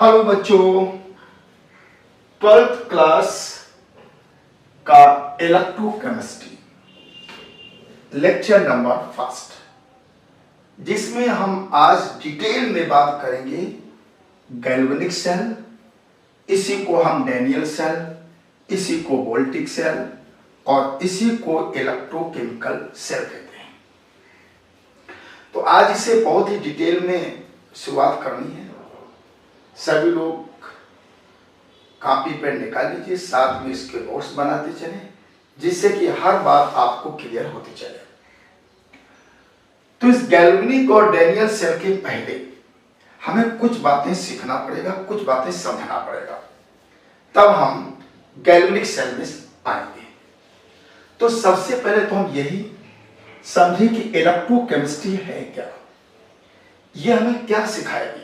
Hello बच्चों, 12th class का electrochemistry lecture number first, जिसमें हम आज डिटेल में बात करेंगे गैल्वेनिक सेल, इसी को हम डैनियल सेल, इसी को वोल्टिक सेल और इसी को इलेक्ट्रोकेमिकल सेल कहते हैं। तो आज इसे बहुत ही डिटेल में शुरुआत करनी है। सभी लोग कॉपी पेन निकाल लीजिए, साथ में इसके नोट्स बनाते चलें, जिससे कि हर बात आपको क्लियर होती चले। तो इस गैल्वेनिक और डैनियल सेल के पहले हमें कुछ बातें सीखना पड़ेगा, कुछ बातें समझना पड़ेगा, तब हम गैल्वेनिक सेल में आएंगे। तो सबसे पहले तो हम यही समझें कि इलेक्ट्रोकेमिस्ट्री है क्या, यह हमें क्या सिखाएगी,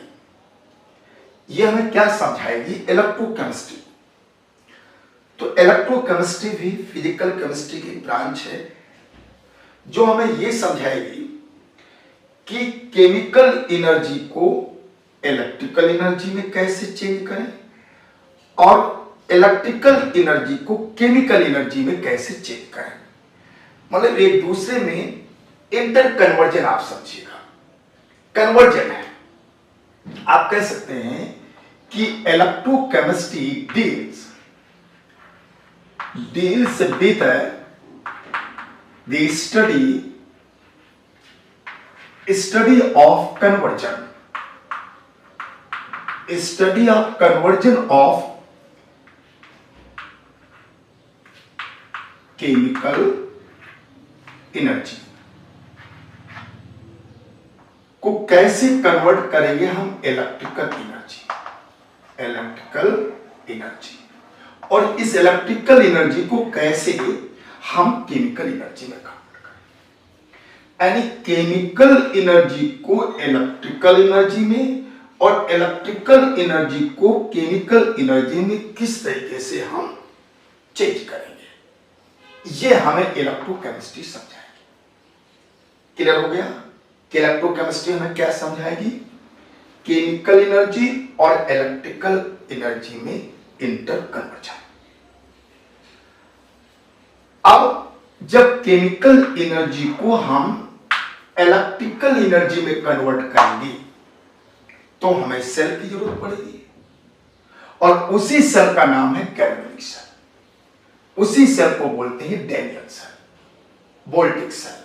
यह हमें क्या समझाएगी इलेक्ट्रोकेमिस्ट्री। तो इलेक्ट्रोकेमिस्ट्री भी फिजिकल केमिस्ट्री की ब्रांच है, जो हमें यह समझाएगी कि केमिकल एनर्जी को इलेक्ट्रिकल एनर्जी में कैसे चेंज करें और इलेक्ट्रिकल एनर्जी को केमिकल एनर्जी में कैसे चेंज करें। मतलब एक दूसरे में इंटर कन्वर्जन आप समझिएगा, कन्वर्जन है। आप कह सकते हैं कि electrochemistry deals with the study of conversion of chemical energy को कैसे कन्वर्ट करेंगे हम इलेक्ट्रिकल एनर्जी, और इस इलेक्ट्रिकल एनर्जी को कैसे हम केमिकल एनर्जी में कन्वर्ट करें। यानी केमिकल एनर्जी को इलेक्ट्रिकल एनर्जी में और इलेक्ट्रिकल एनर्जी को केमिकल एनर्जी में किस तरीके से हम चेंज करेंगे, यह हमें इलेक्ट्रोकेमिस्ट्री समझाएगी। क्लियर हो गया कि इलेक्ट्रोकेमिस्ट्री हमें क्या समझाएगी? केमिकल एनर्जी और इलेक्ट्रिकल एनर्जी में इंटर कन्वर्जन। अब जब केमिकल एनर्जी को हम इलेक्ट्रिकल एनर्जी में कन्वर्ट करेंगे तो हमें सेल की जरूरत पड़ेगी, और उसी सेल का नाम है गैल्वेनिक सेल। उसी सेल को बोलते हैं Daniell cell, voltaic cell,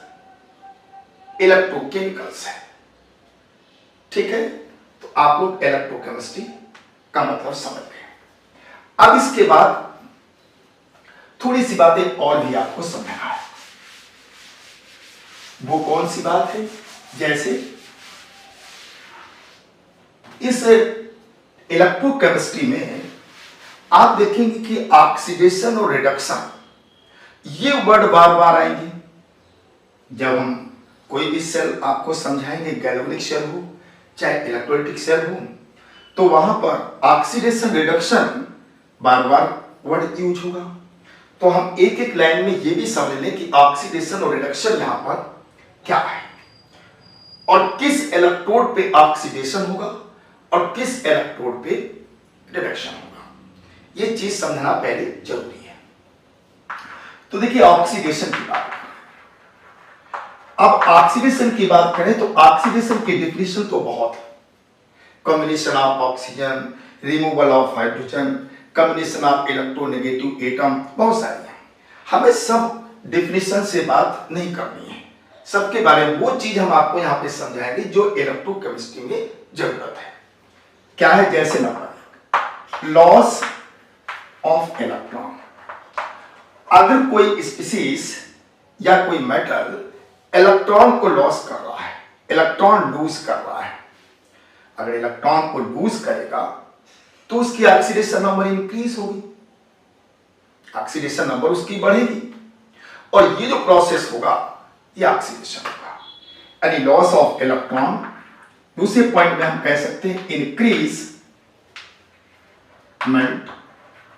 electrochemical cell. ठीक है, तो आप लोग इलेक्ट्रोकेमिस्ट्री का मतलब समझ गए। अब इसके बाद थोड़ी सी बातें और भी आपको समझना है। वो कौन सी बात है? जैसे इस इलेक्ट्रोकेमिस्ट्री में आप देखेंगे कि ऑक्सीडेशन और रिडक्शन, ये वर्ड बार बार आएंगे। जब हम कोई भी सेल आपको समझाएंगे, गैल्वेनिक सेल हो चाहे इलेक्ट्रोलाइटिक सेल हो, तो वहां पर ऑक्सीडेशन रिडक्शन बार बार वर्ड यूज होगा। तो हम एक एक लाइन में ये भी समझ लें कि ऑक्सीडेशन और रिडक्शन यहां पर क्या है, और किस इलेक्ट्रोड पे ऑक्सीडेशन होगा और किस इलेक्ट्रोड पे रिडक्शन होगा, ये चीज समझना पहले जरूरी है। तो देखिए, ऑक्सीडेशन की बात करें। अब ऑक्सीडेशन की बात करें तो ऑक्सीडेशन की डेफिनेशन तो बहुत है। Combination of oxygen, removal of hydrogen, combination of electronegative atom, बहुत सारी है। हमें सब डेफिनेशन से बात नहीं करनी है, सबके बारे में वो चीज हम आपको यहां पे समझाएंगे जो इलेक्ट्रोकेमिस्ट्री में जरूरत है। क्या है? जैसे नंबर लॉस ऑफ इलेक्ट्रॉन। अगर कोई स्पीसीज या कोई मेटल इलेक्ट्रॉन को लॉस कर रहा है, इलेक्ट्रॉन लूज कर रहा है, अगर इलेक्ट्रॉन को लूज करेगा तो उसकी ऑक्सीडेशन नंबर इंक्रीज होगी, ऑक्सीडेशन नंबर उसकी बढ़ेगी, और ये जो प्रोसेस होगा ये ऑक्सीडेशन होगा, यानी लॉस ऑफ इलेक्ट्रॉन। दूसरे पॉइंट में हम कह सकते हैं इंक्रीजमेंट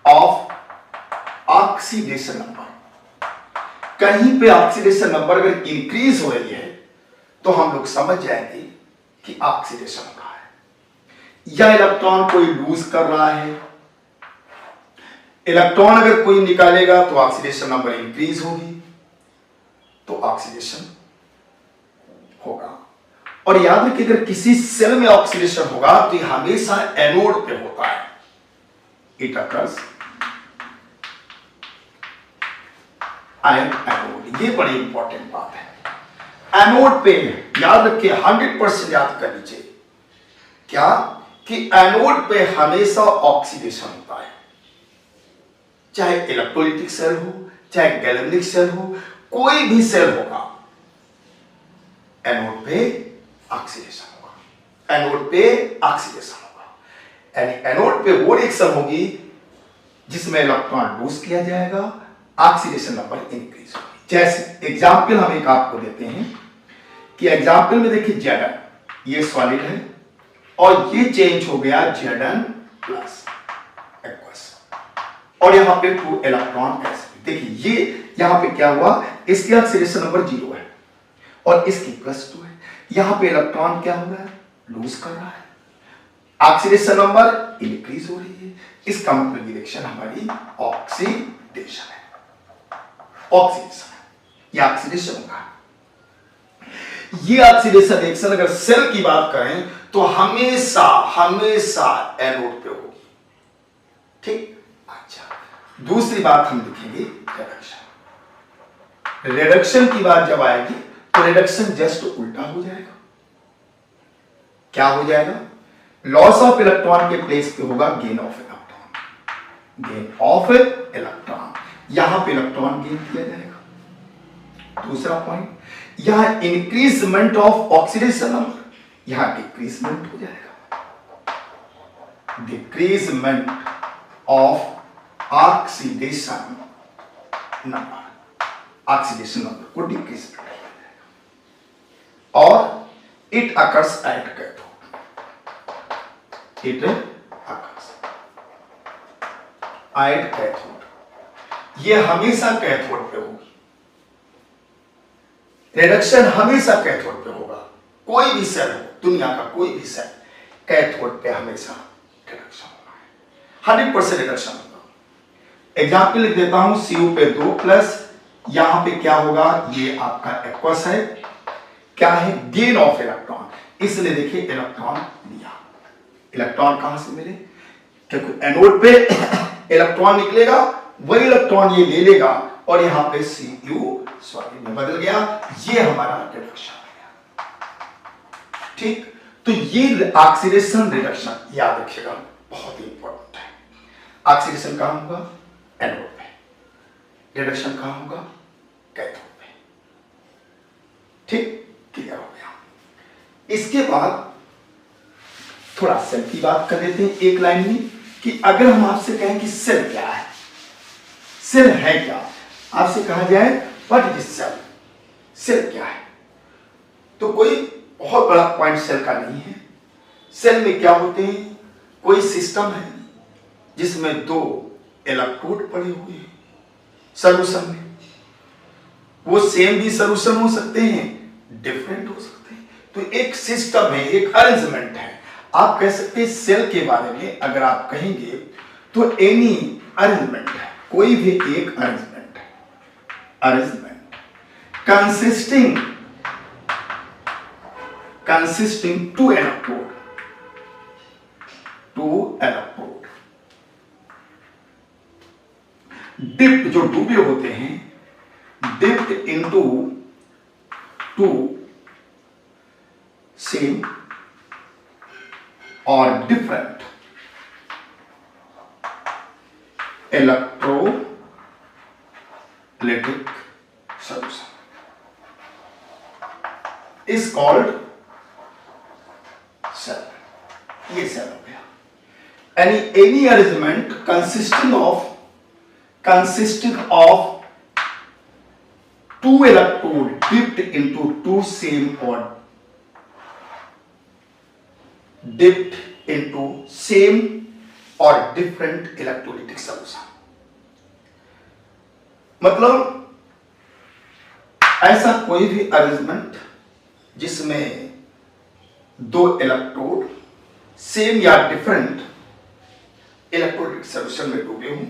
ऑफ ऑक्सीडेशन नंबर। कहीं पे ऑक्सीडेशन नंबर अगर इंक्रीज हो रही है तो हम लोग समझ जाएंगे कि ऑक्सीडेशन हो रहा है। या इलेक्ट्रॉन कोई लूज कर रहा है। इलेक्ट्रॉन अगर कोई निकालेगा तो ऑक्सीडेशन नंबर इंक्रीज होगी, तो ऑक्सीडेशन होगा। और याद रखिए अगर किसी सेल में ऑक्सीडेशन होगा तो यह हमेशा एनोड पे होता है। इट अकर्स एनोड, ये बड़ी इंपॉर्टेंट बात है। एनोड पे याद रखिए 100% याद कर लीजिए क्या कि एनोड पे हमेशा ऑक्सीडेशन होता है, चाहे इलेक्ट्रोलाइटिक सेल हो चाहे गैल्वेनिक सेल हो, कोई भी सेल होगा एनोड पे ऑक्सीडेशन होगा, एनोड पे ऑक्सीडेशन होगा। यानी एनोड पे वो रिएक्शन होगी जिसमें इलेक्ट्रॉन लूज किया जाएगा, ऑक्सीडेशन नंबर इंक्रीज होगी। जैसे एग्जांपल हम एक आपको देते हैं कि एग्जांपल में देखिए Zn, ये सॉलिड है और ये चेंज हो गया Zn प्लस एक्वस, और यहां पे 2 इलेक्ट्रॉन ऐसे। देखिए ये यहां पे क्या हुआ, इसकी ऑक्सीडेशन नंबर 0 है और इसकी +2 है। यहां पे इलेक्ट्रॉन क्या हो रहा है, लूज कर रहा है, ऑक्सीडेशन नंबर इंक्रीज हो रही है। इसका मतलब रिएक्शन हमारी ऑक्सीडेशन है, ऑक्सीडेशन है, ये ऑक्सीडेशन होगा। ये ऑक्सीडेशन रिएक्शन अगर सेल की बात करें तो हमेशा हमेशा एनोड पे होगी, ठीक। अच्छा, दूसरी बात हम देखेंगे रिडक्शन। रिडक्शन की बात जब आएगी तो रिडक्शन जस्ट उल्टा हो जाएगा। क्या हो जाएगा, लॉस ऑफ इलेक्ट्रॉन के प्लेस पे होगा gain of electron, gain of electron, यहां पे इलेक्ट्रॉन गेन किया जाएगा। दूसरा पॉइंट, यहां इंक्रीजमेंट ऑफ ऑक्सीडेशन नंबर, यहां डिक्रीजमेंट हो जाएगा, decreasement of oxidation number, oxidation number को डिक्रीजमेंट हो जाएगा। और it occurs at cathode, it occurs at cathode, ये हमेशा कैथोड पे होगी। रिडक्शन हमेशा कैथोड पे होगा, कोई भी सेल हो दुनिया का, कोई भी सेल कैथोड पे हमेशा रिडक्शन होगा, 100% रिडक्शन होगा। एग्जाम्पल लिख देता हूं, Cu पे 2 प्लस, यहां पे क्या होगा, ये आपका एक्वस है, क्या है, गेन ऑफ इलेक्ट्रॉन, इसलिए देखिए इलेक्ट्रॉन लिया। इलेक्ट्रॉन कहां से मिले, क्योंकि एनोड पे इलेक्ट्रॉन निकलेगा, वही इलेक्ट्रॉन ये ले लेगा और यहां पे Cu सॉलिड में बदल गया, ये हमारा रिडक्शन हो गया, ठीक। तो ये ऑक्सीडेशन रिडक्शन याद रखिएगा, बहुत ही इंपॉर्टेंट है। ऑक्सीडेशन कहां होगा, एनोड पे, रिडक्शन कहां होगा, कैथोड पे, ठीक, क्लियर हो गया। इसके बाद थोड़ा सेल की बात कर लेते हैं एक लाइन में, कि अगर हम आपसे कहें कि सेल क्या है, सेल है क्या, आपसे कहा जाए व्हाट इज सेल, सेल क्या है, तो कोई बहुत बड़ा पॉइंट सेल का नहीं है। सेल में क्या होते हैं, कोई सिस्टम है जिसमें 2 इलेक्ट्रोड पड़े हुए हैं सॉल्यूशन में, वो सेम भी सॉल्यूशन हो सकते हैं, डिफरेंट हो सकते हैं, तो एक सिस्टम है, एक अरेंजमेंट है। आप कह सकते हैं सेल के बारे में अगर आप कहेंगे तो एनी अरेंजमेंट है, कोई भी एक अरेंजमेंट है, arrangement consisting 2 electrode, 2 electrode dipped, जो डूबे होते हैं, dipped into 2 same or different electrolytic solution is called cell। ये सेल हो गया। any arrangement consisting of 2 electrode dipped into 2 same or dipped into same or different electrolytic solution, मतलब ऐसा कोई भी अरेंजमेंट जिसमें 2 इलेक्ट्रोड सेम या डिफरेंट इलेक्ट्रोलाइटिक सॉल्यूशन में डूबे हों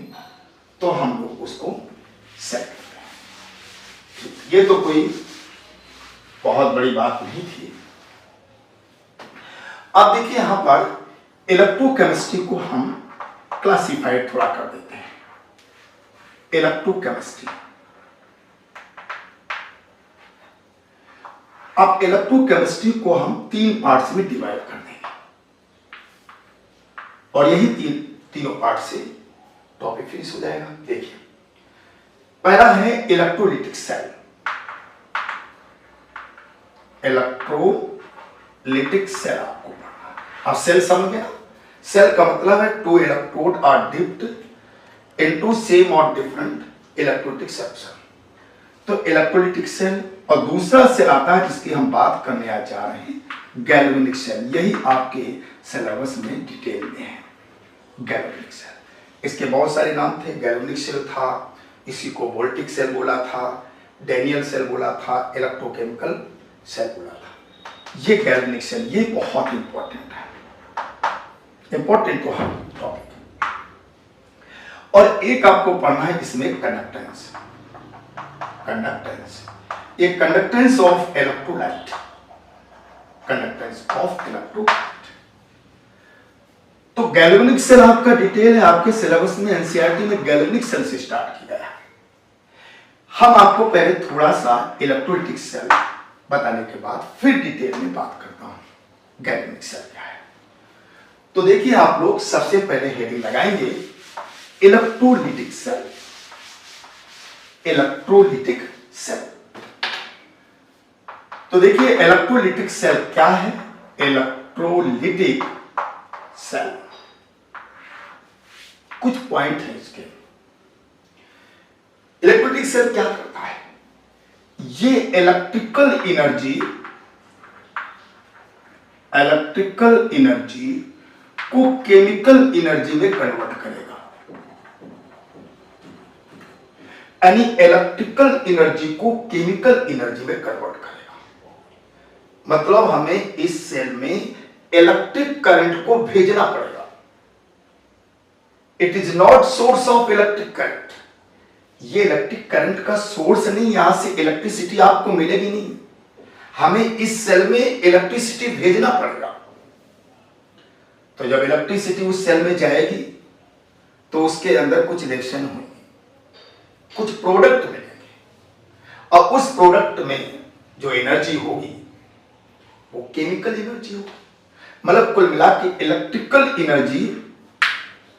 तो हम लोग उसको सेल करते हैं। ये तो कोई बहुत बड़ी बात नहीं थी। अब देखिए यहां पर इलेक्ट्रोकेमिस्ट्री को हम क्लासिफाइड थोड़ा कर देते हैं। इलेक्ट्रोकेमिस्ट्री, अब इलेक्ट्रोकेमिस्ट्री को हम 3 पार्ट्स में डिवाइड कर देंगे और यही तीनों पार्ट से टॉपिक फिनिश हो जाएगा। देखिए पहला है इलेक्ट्रोलिटिक सेल। इलेक्ट्रोलिटिक सेल आपको पढ़ना है। अब सेल समझ गया? सेल का मतलब है 2 electrode are dipped into same और डिफरेंट इलेक्ट्रोलिटिक सॉल्यूशन। तो इलेक्ट्रोलिटिक सेल और दूसरा सेल आता है जिसकी हम बात करने आज जा रहे हैं, गैल्वेनिक सेल। यही आपके सिलेबस में डिटेल में है, गैल्वेनिक सेल। इसके बहुत सारे नाम थे। गैल्वेनिक सेल था, इसी को वोल्टिक सेल बोला था, डैनियल सेल बोला था, इलेक्ट्रोकेमिकल सेल बोला था। ये गैल्वेनिक सेल, ये बहुत इंपॉर्टेंट है, इंपॉर्टेंट तो है टॉपिक। और एक आपको पढ़ना है इसमें कंडक्टेंस। कंडक्टेंस, ये conductance of electrolyte, conductance of electrolyte. तो गैल्वेनिक सेल आपका डिटेल है, आपके सिलेबस में एनसीईआरटी में गैल्वेनिक सेल से स्टार्ट किया है। हम आपको पहले थोड़ा सा इलेक्ट्रोलिटिक सेल बताने के बाद फिर डिटेल में बात करता हूं गैल्वेनिक सेल क्या है। तो देखिए आप लोग सबसे पहले हेडिंग लगाएंगे इलेक्ट्रोलिटिक सेल। इलेक्ट्रोलिटिक सेल, तो देखिए इलेक्ट्रोलिटिक सेल क्या है? इलेक्ट्रोलिटिक सेल, कुछ पॉइंट है इसके। इलेक्ट्रोलिटिक सेल क्या करता है? ये इलेक्ट्रिकल एनर्जी को केमिकल एनर्जी में कन्वर्ट करेगा। यानी इलेक्ट्रिकल एनर्जी को केमिकल एनर्जी में कन्वर्ट करेगा। मतलब हमें इस सेल में इलेक्ट्रिक करंट को भेजना पड़ेगा। It is not source of electric current. ये इलेक्ट्रिक करंट का सोर्स नहीं, यहां से इलेक्ट्रिसिटी आपको मिलेगी नहीं। हमें इस सेल में इलेक्ट्रिसिटी भेजना पड़ेगा। तो जब इलेक्ट्रिसिटी उस सेल में जाएगी तो उसके अंदर कुछ रिएक्शन होंगे, कुछ प्रोडक्ट मिलेंगे, और उस प्रोडक्ट में जो एनर्जी होगी वो केमिकल एनर्जी होगी। मतलब कुल मिला के इलेक्ट्रिकल एनर्जी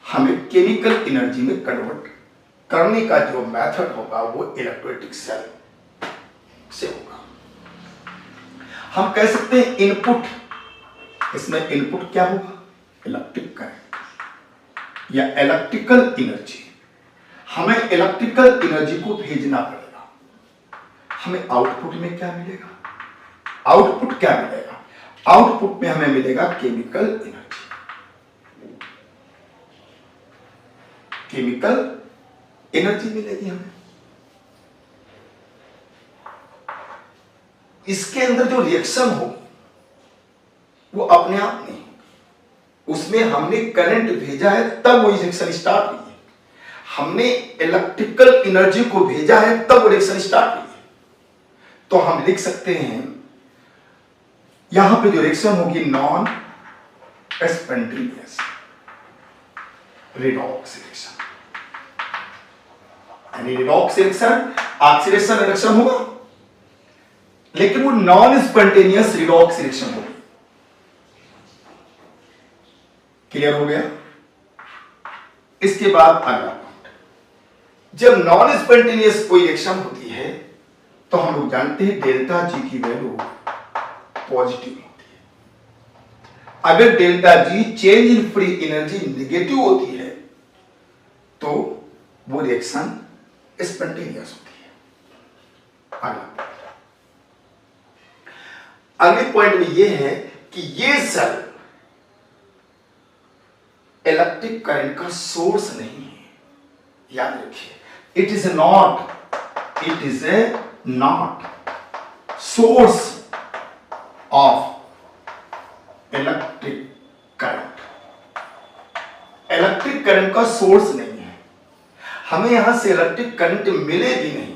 हमें केमिकल एनर्जी में कन्वर्ट करने का जो मेथड होगा वो इलेक्ट्रोलिटिक सेल से होगा। हम कह सकते हैं इनपुट, इसमें इनपुट क्या होगा? इलेक्ट्रिक करंट या इलेक्ट्रिकल एनर्जी। हमें इलेक्ट्रिकल एनर्जी को भेजना पड़ेगा। हमें आउटपुट में क्या मिलेगा? आउटपुट क्या मिलेगा? आउटपुट में हमें मिलेगा केमिकल एनर्जी। केमिकल एनर्जी मिलेगी हमें। इसके अंदर जो रिएक्शन होगी वो अपने आप नहीं होगी। उसमें हमने करंट भेजा है तब वो रिएक्शन स्टार्ट हुई है। हमने इलेक्ट्रिकल एनर्जी को भेजा है तब वो रिएक्शन स्टार्ट हुई है। तो हम लिख सकते हैं यहां पे जो रिएक्शन होगी नॉन स्पॉन्टेनियस रिडॉक्स रिएक्शन। यानी रिडॉक्स रिएक्शन ऑक्सीडेशन रिएक्शन होगा, लेकिन वो नॉन स्पॉन्टेनियस रिडॉक्स रिएक्शन होगी। क्लियर हो गया? इसके बाद अगला पॉइंट, जब नॉन स्पॉन्टेनियस कोई रिएक्शन होती है तो हम लोग जानते हैं डेल्टा जी की वैल्यू पॉजिटिव होती है। अगर delta G change in free energy negative होती है तो वो रिएक्शन स्पॉन्टेनियस होती है। अगले पॉइंट में यह है कि ये सेल इलेक्ट्रिक करंट का सोर्स नहीं है। याद रखिए, it is a not source of electric current. Electric current का सोर्स नहीं है, हमें यहां से इलेक्ट्रिक करंट मिलेगी नहीं,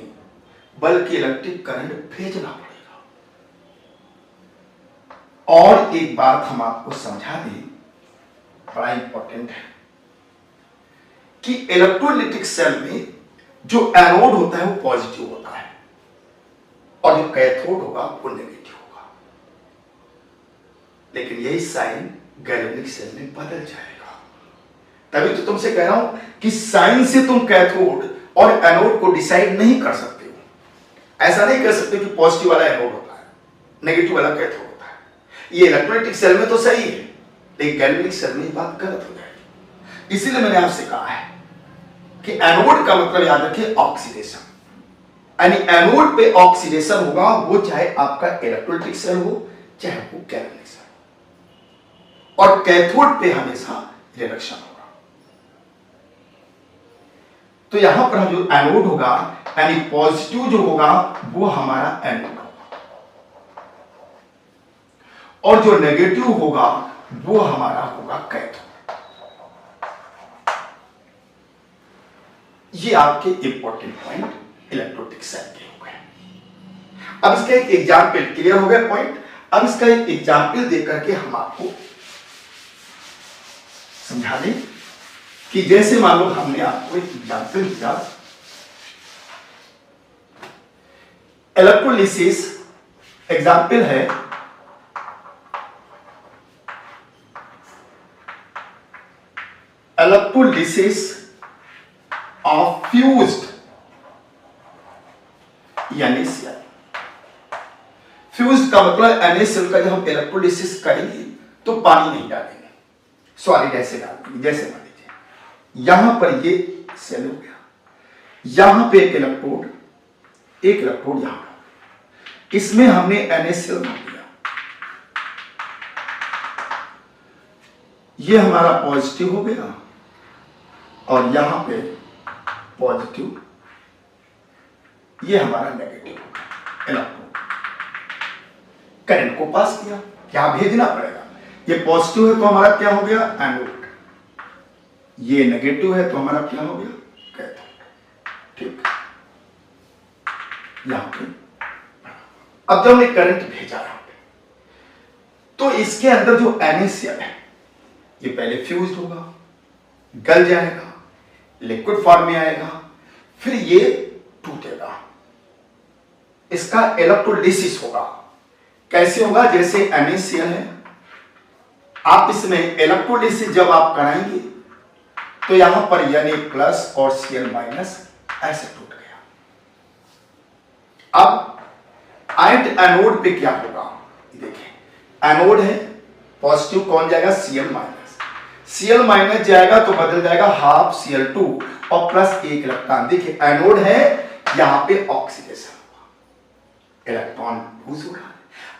बल्कि इलेक्ट्रिक करंट भेजना पड़ेगा। और एक बात हम आपको समझा दें, बड़ा इंपॉर्टेंट है कि इलेक्ट्रोलाइटिक सेल में जो एनोड होता है वो पॉजिटिव होता है और जो कैथोड होगा वो नेगेटिव होगा। लेकिन यही साइन गैल्वेनिक सेल में बदल जाएगा। तभी तो तुमसे कह रहा हूं कि साइन से तुम कैथोड और एनोड को डिसाइड नहीं कर सकते हो। ऐसा नहीं कर सकते कि पॉजिटिव वाला एनोड होता है, नेगेटिव वाला कैथोड होता है। ये इलेक्ट्रोलाइटिक सेल में तो सही है, लेकिन गैल्वेनिक सेल में ये बात गलत हो जाएगी। इसीलिए मैंने आपसे कहा है कि एनोड का मतलब याद रखिए ऑक्सीडेशन, यानी एनोड पे ऑक्सीडेशन होगा, वो चाहे आपका इलेक्ट्रोलाइटिक सेल हो चाहे वो गैल्वेनिक सेल हो, और कैथोड पे हमेशा रिडक्शन होगा। तो यहां पर जो एनोड होगा यानी पॉजिटिव जो होगा वो हमारा एनोड होगा, और जो नेगेटिव होगा वो हमारा होगा कैथोड। ये आपके इंपॉर्टेंट पॉइंट इलेक्ट्रोलाइटिक सेल के हो गए। अब इसका एक एग्जाम्पल, क्लियर हो गया पॉइंट। अब इसका एक एग्जाम्पल देकर के हम आपको समझा दें कि जैसे मान लो हमने आपको एक एग्जाम्पल दिया, इलेक्ट्रोलिसिस एग्जाम्पल है electrolysis of fused NaCl। Fused का मतलब NaCl का जब हम इलेक्ट्रोलिसिस करेंगे तो पानी नहीं डालेंगे, सॉलिड ऐसे डालेंगे। जैसे मान लीजिए यहां पर ये सेल हो गया, यहां पे एक इलेक्ट्रोड यहां, इसमें हमने NaCl डाल दिया, ये हमारा पॉजिटिव हो गया और यहां पे पॉजिटिव, ये हमारा नेगेटिव हो गया। इलेक्ट्रॉन करंट को पास किया, क्या भेजना पड़ेगा, ये पॉजिटिव है तो हमारा क्या हो गया एनोड, ये नेगेटिव है तो हमारा क्या हो गया कैथोड। ठीक, यहां पे अब जब हमने करंट भेजा यहां पे, तो इसके अंदर जो NaCl है ये पहले फ्यूज्ड होगा, गल जाएगा, लिक्विड फॉर्म में आएगा, फिर ये टूटेगा, इसका इलेक्ट्रोलिसिस होगा। कैसे होगा, जैसे NaCl है, आप इसमें इलेक्ट्रोलिसिस जब आप कराएंगे तो यहां पर Na+ और Cl- ऐसे टूट गया। अब एट एनोड पे क्या होगा, देखिए एनोड है, पॉजिटिव कौन जाएगा Cl- जाएगा तो बदल जाएगा हाफ Cl2 और प्लस एक इलेक्ट्रॉन। देखिए एनोड है, यहां पे ऑक्सीडेशन हुआ, इलेक्ट्रॉन लूज हो रहा है,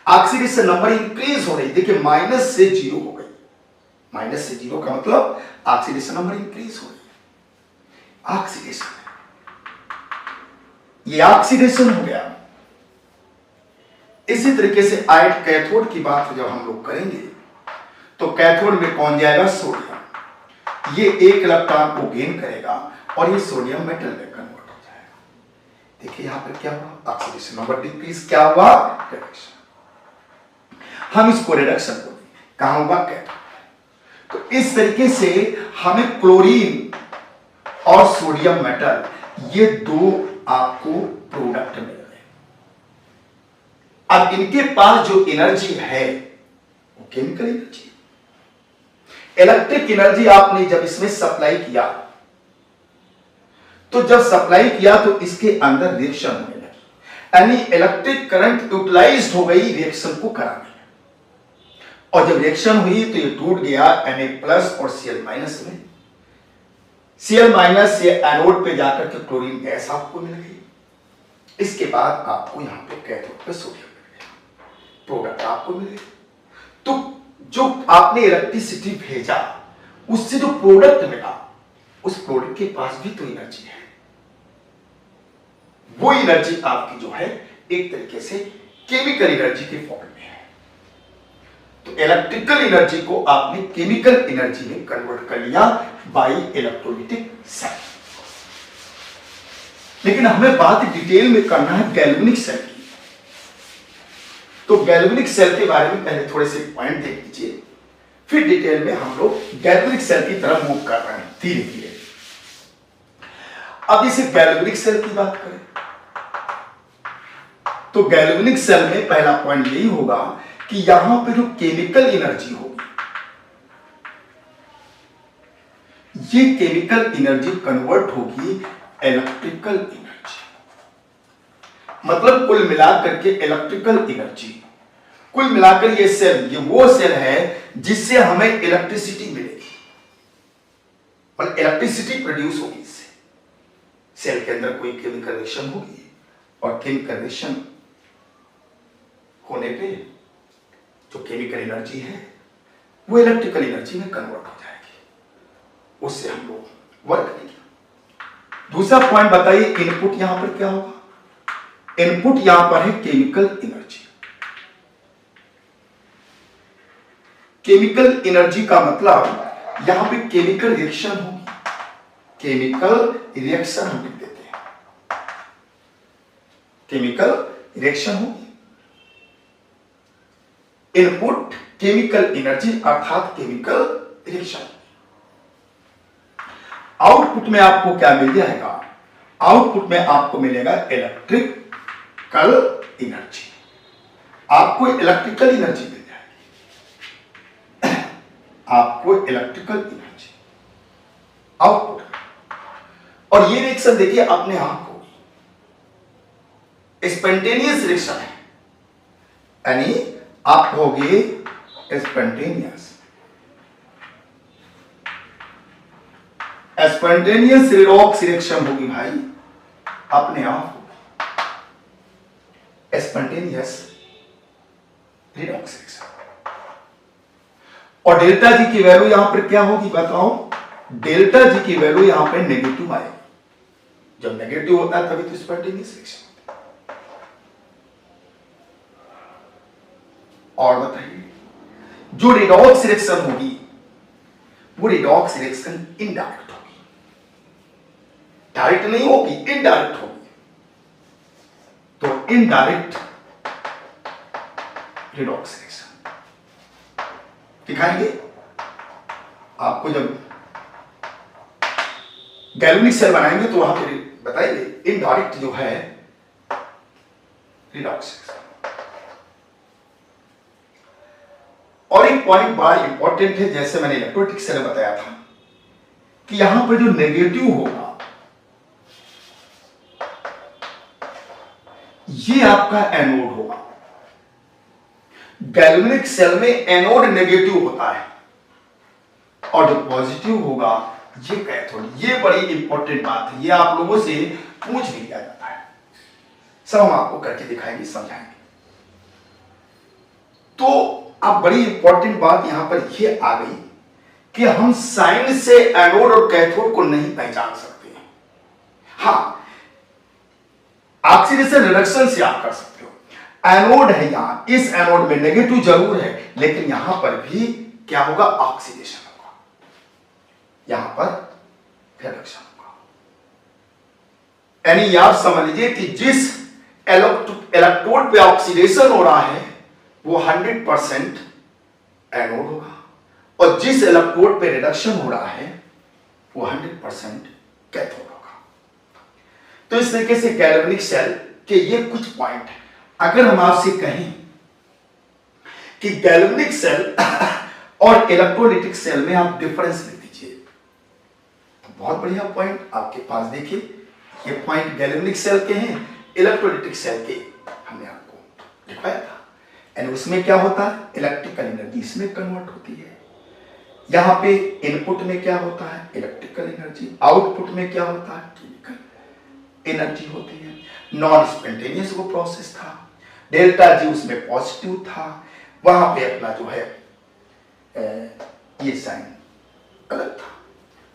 ऑक्सीडेशन नंबर इंक्रीज हो रही। देखिए माइनस से 0 हो गई, माइनस से 0 का मतलब ऑक्सीडेशन नंबर इंक्रीज हो रही है, ऑक्सीडेशन, ये ऑक्सीडेशन हो गया। इसी तरीके से आयट कैथोड की बात जब हम लोग करेंगे तो कैथोड में कौन जाएगा सोडियम, ये एक इलेक्ट्रॉन को गेन करेगा और ये सोडियम मेटल में कन्वर्ट हो जाएगा। देखिए यहां पर क्या हुआ, ऑक्सीडेशन नंबर डिक्रीज, क्या हुआ रिडक्शन। हम इसको रिडक्शन को कहां होगा कैथोड। तो इस तरीके से हमें क्लोरीन और सोडियम मेटल ये दो आपको प्रोडक्ट मिल रहे हैं। अब इनके पास जो एनर्जी है वो केमिकल एनर्जी, इलेक्ट्रिक एनर्जी आपने जब इसमें सप्लाई किया, तो जब सप्लाई किया तो इसके अंदर रिएक्शन होने लगी, यानी इलेक्ट्रिक करंट यूटिलाइज हो गई रिएक्शन को कराने, और जब रिएक्शन हुई तो ये टूट गया Na+ और Cl- में। Cl- से एनोड पे जाकर के क्लोरीन गैस आपको मिल गई। इसके बाद आपको यहां पे कैथोड पे सोडियम मिल गया, प्रोडक्ट आपको मिले। तो जो आपने इलेक्ट्रिसिटी भेजा उससे जो प्रोडक्ट मिला, उस प्रोडक्ट के पास भी तो एनर्जी है, वो एनर्जी आपकी जो है एक तरीके से केमिकल एनर्जी के फॉर्म में है। तो इलेक्ट्रिकल एनर्जी को आपने केमिकल एनर्जी में कन्वर्ट कर लिया बाय इलेक्ट्रोलाइटिक सेल। लेकिन हमें बात डिटेल में करना है गैल्वेनिक सेल की। तो गैल्वेनिक सेल के बारे में पहले थोड़े से पॉइंट देख लीजिए, फिर डिटेल में हम लोग गैल्वेनिक सेल की तरफ मूव कर रहे हैं धीरे धीरे। अब इसे गैल्वेनिक सेल की बात करें तो गैल्वेनिक सेल में पहला पॉइंट यही होगा कि यहां पे जो केमिकल एनर्जी होगी, ये केमिकल एनर्जी कन्वर्ट होगी इलेक्ट्रिकल एनर्जी। मतलब कुल मिलाकर के इलेक्ट्रिकल एनर्जी, कुल मिलाकर ये सेल, ये वो सेल है जिससे हमें इलेक्ट्रिसिटी मिलेगी, और इलेक्ट्रिसिटी प्रोड्यूस होगी इससे। सेल के अंदर कोई केमिकल रिएक्शन होगी और केमिकल रिएक्शन होने पे जो केमिकल एनर्जी है वो इलेक्ट्रिकल एनर्जी में कन्वर्ट हो जाएगी, उससे हम लोग वर्क करेंगे। दूसरा पॉइंट बताइए, इनपुट यहां पर क्या होगा? इनपुट यहां पर है केमिकल एनर्जी। केमिकल एनर्जी का मतलब यहां पे केमिकल रिएक्शन होगी, केमिकल रिएक्शन हम लिख देते हैं, केमिकल रिएक्शन होगी। इनपुट केमिकल एनर्जी अर्थात केमिकल रिएक्शन। आउटपुट में आपको क्या मिल जाएगा? आउटपुट में आपको मिलेगा इलेक्ट्रिकल एनर्जी, आपको इलेक्ट्रिकल एनर्जी मिल जाएगी, आपको इलेक्ट्रिकल एनर्जी आउटपुट। और ये रिएक्शन देखिए अपने आप होगी, स्पॉन्टेनियस रिएक्शन है, यानी आप होगी स्पॉन्टेनियस। स्पॉन्टेनियस रिडॉक्स रिएक्शन होगी भाई, अपने आप स्पॉन्टेनियस रिडॉक्स रिएक्शन। और डेल्टा जी की वैल्यू यहां पर क्या होगी बताओ? डेल्टा जी की वैल्यू यहां पर नेगेटिव आएगी। जब नेगेटिव होता है तभी तो स्पॉन्टेनियस रिएक्शन होता है। और बताइए, जो रिडॉक्स रिएक्शन होगी वो रिडॉक्स रिएक्शन इनडायरेक्ट होगी, डायरेक्ट नहीं होगी, इनडायरेक्ट होगी। तो इनडायरेक्ट रिडॉक्स रिएक्शन दिखाएंगे आपको। जब गैल्वेनिक सेल बनाएंगे तो वहां पर बताएंगे इनडायरेक्ट जो है रिडॉक्स रिएक्शन। और एक पॉइंट बड़ा इंपॉर्टेंट है, जैसे मैंने इलेक्ट्रोलाइटिक सेल में बताया था कि यहां पर जो नेगेटिव होगा ये आपका एनोड होगा। गैल्वेनिक सेल में एनोड नेगेटिव होता है और जो पॉजिटिव होगा ये कैथोड। ये बड़ी इंपॉर्टेंट बात है, ये आप लोगों से पूछ भी लिया जाता है। सब हम आपको करके दिखाएंगे, समझाएंगे। तो अब बड़ी इंपॉर्टेंट बात यहां पर ये आ गई कि हम साइन से एनोड और कैथोड को नहीं पहचान सकते हैं। हाँ, ऑक्सीडेशन रिडक्शन से आप कर सकते हो। एनोड है यहां, इस एनोड में नेगेटिव जरूर है, लेकिन यहां पर भी क्या होगा? ऑक्सीडेशन होगा, यहां पर रिडक्शन होगा। यानी आप समझ लीजिए कि जिस इलेक्ट्रोड पे ऑक्सीडेशन हो रहा है वो 100% एनोड होगा, और जिस इलेक्ट्रोड पे रिडक्शन हो रहा है वो 100% कैथोड होगा। तो इस तरीके से गैल्वेनिक सेल के ये कुछ पॉइंट है। अगर हम आपसे कहें कि गैल्वेनिक सेल और इलेक्ट्रोलाइटिक सेल में आप डिफरेंस लिख दीजिए, तो बहुत बढ़िया पॉइंट आपके पास। देखिए ये पॉइंट गैल्वेनिक सेल के हैं, इलेक्ट्रोलाइटिक सेल के हमने आपको लिखवाया था। यानी उसमें क्या होता है? इलेक्ट्रिकल एनर्जी इसमें कन्वर्ट होती है। यहां पे इनपुट में क्या होता है? Electrical energy. आउटपुट में क्या होता है? केमिकल एनर्जी होती है। नॉन स्पॉन्टेनियस वो प्रोसेस था, डेल्टा जी उसमें पॉजिटिव था, वहां पे अपना जो है ये साइन अलग था।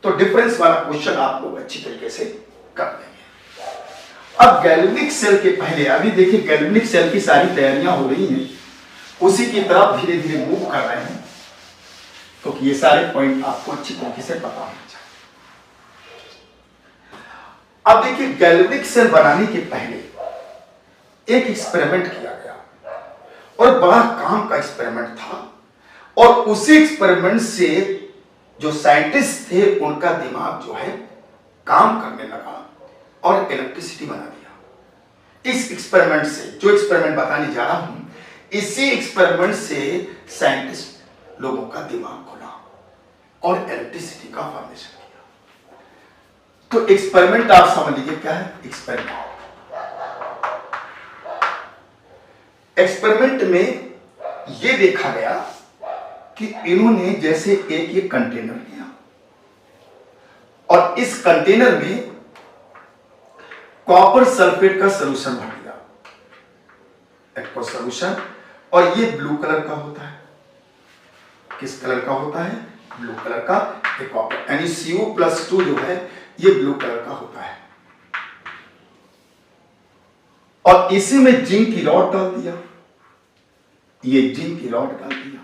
तो डिफरेंस वाला क्वेश्चन आप लोग अच्छी तरीके से कर देंगे। अब गैल्वेनिक सेल के पहले, अभी देखिए गैल्वेनिक सेल की सारी तैयारियां हो रही हैं, उसी की तरफ धीरे धीरे मूव कर रहे हैं। तो ये सारे पॉइंट आपको अच्छी तरीके से पता होना चाहिए। अब देखिए, गैल्वेनिक सेल बनाने के पहले एक एक्सपेरिमेंट किया गया और बड़ा काम का एक्सपेरिमेंट था, और उसी एक्सपेरिमेंट से जो साइंटिस्ट थे उनका दिमाग जो है काम करने लगा और इलेक्ट्रिसिटी बना दिया। इस एक्सपेरिमेंट से, जो एक्सपेरिमेंट बताने जा रहा हूं, इसी एक्सपेरिमेंट से साइंटिस्ट लोगों का दिमाग खुला और इलेक्ट्रिसिटी का फॉर्मेशन किया। तो एक्सपेरिमेंट आप समझ लीजिए क्या है। एक्सपेरिमेंट में यह देखा गया कि इन्होंने जैसे एक ये कंटेनर लिया और इस कंटेनर में कॉपर सल्फेट का सॉल्यूशन भर दिया, एक्वा सॉल्यूशन, और ये ब्लू कलर का होता है। किस कलर का होता है? ब्लू कलर का। एक कॉपर यानी Cu+2 जो है ये ब्लू कलर का होता है। और इसी में जिंक की रॉड डाल दिया, ये जिंक की रॉड डाल दिया।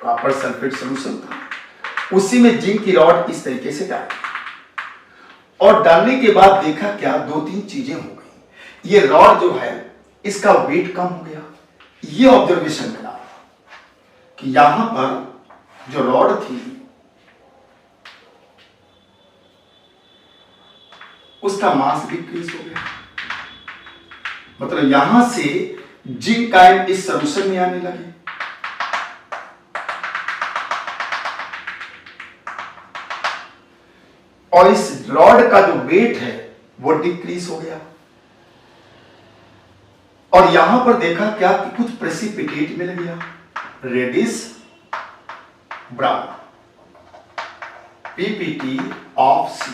कॉपर सल्फेट सॉल्यूशन था, उसी में जिंक की रॉड इस तरीके से डाल दी। और डालने के बाद देखा क्या, दो तीन चीजें हो गई। ये रॉड जो है इसका वेट कम हो गया। ये ऑब्जर्वेशन मिला कि यहां पर जो रॉड थी उसका मास डिक्रीज हो गया। मतलब यहां से जिंक आयन इस सॉल्यूशन में आने लगे। और इस रॉड का जो वेट है वो डिक्रीज हो गया। और यहां पर देखा क्या कि कुछ प्रेसिपिटेट मिल गया, reddish brown, PPT of C,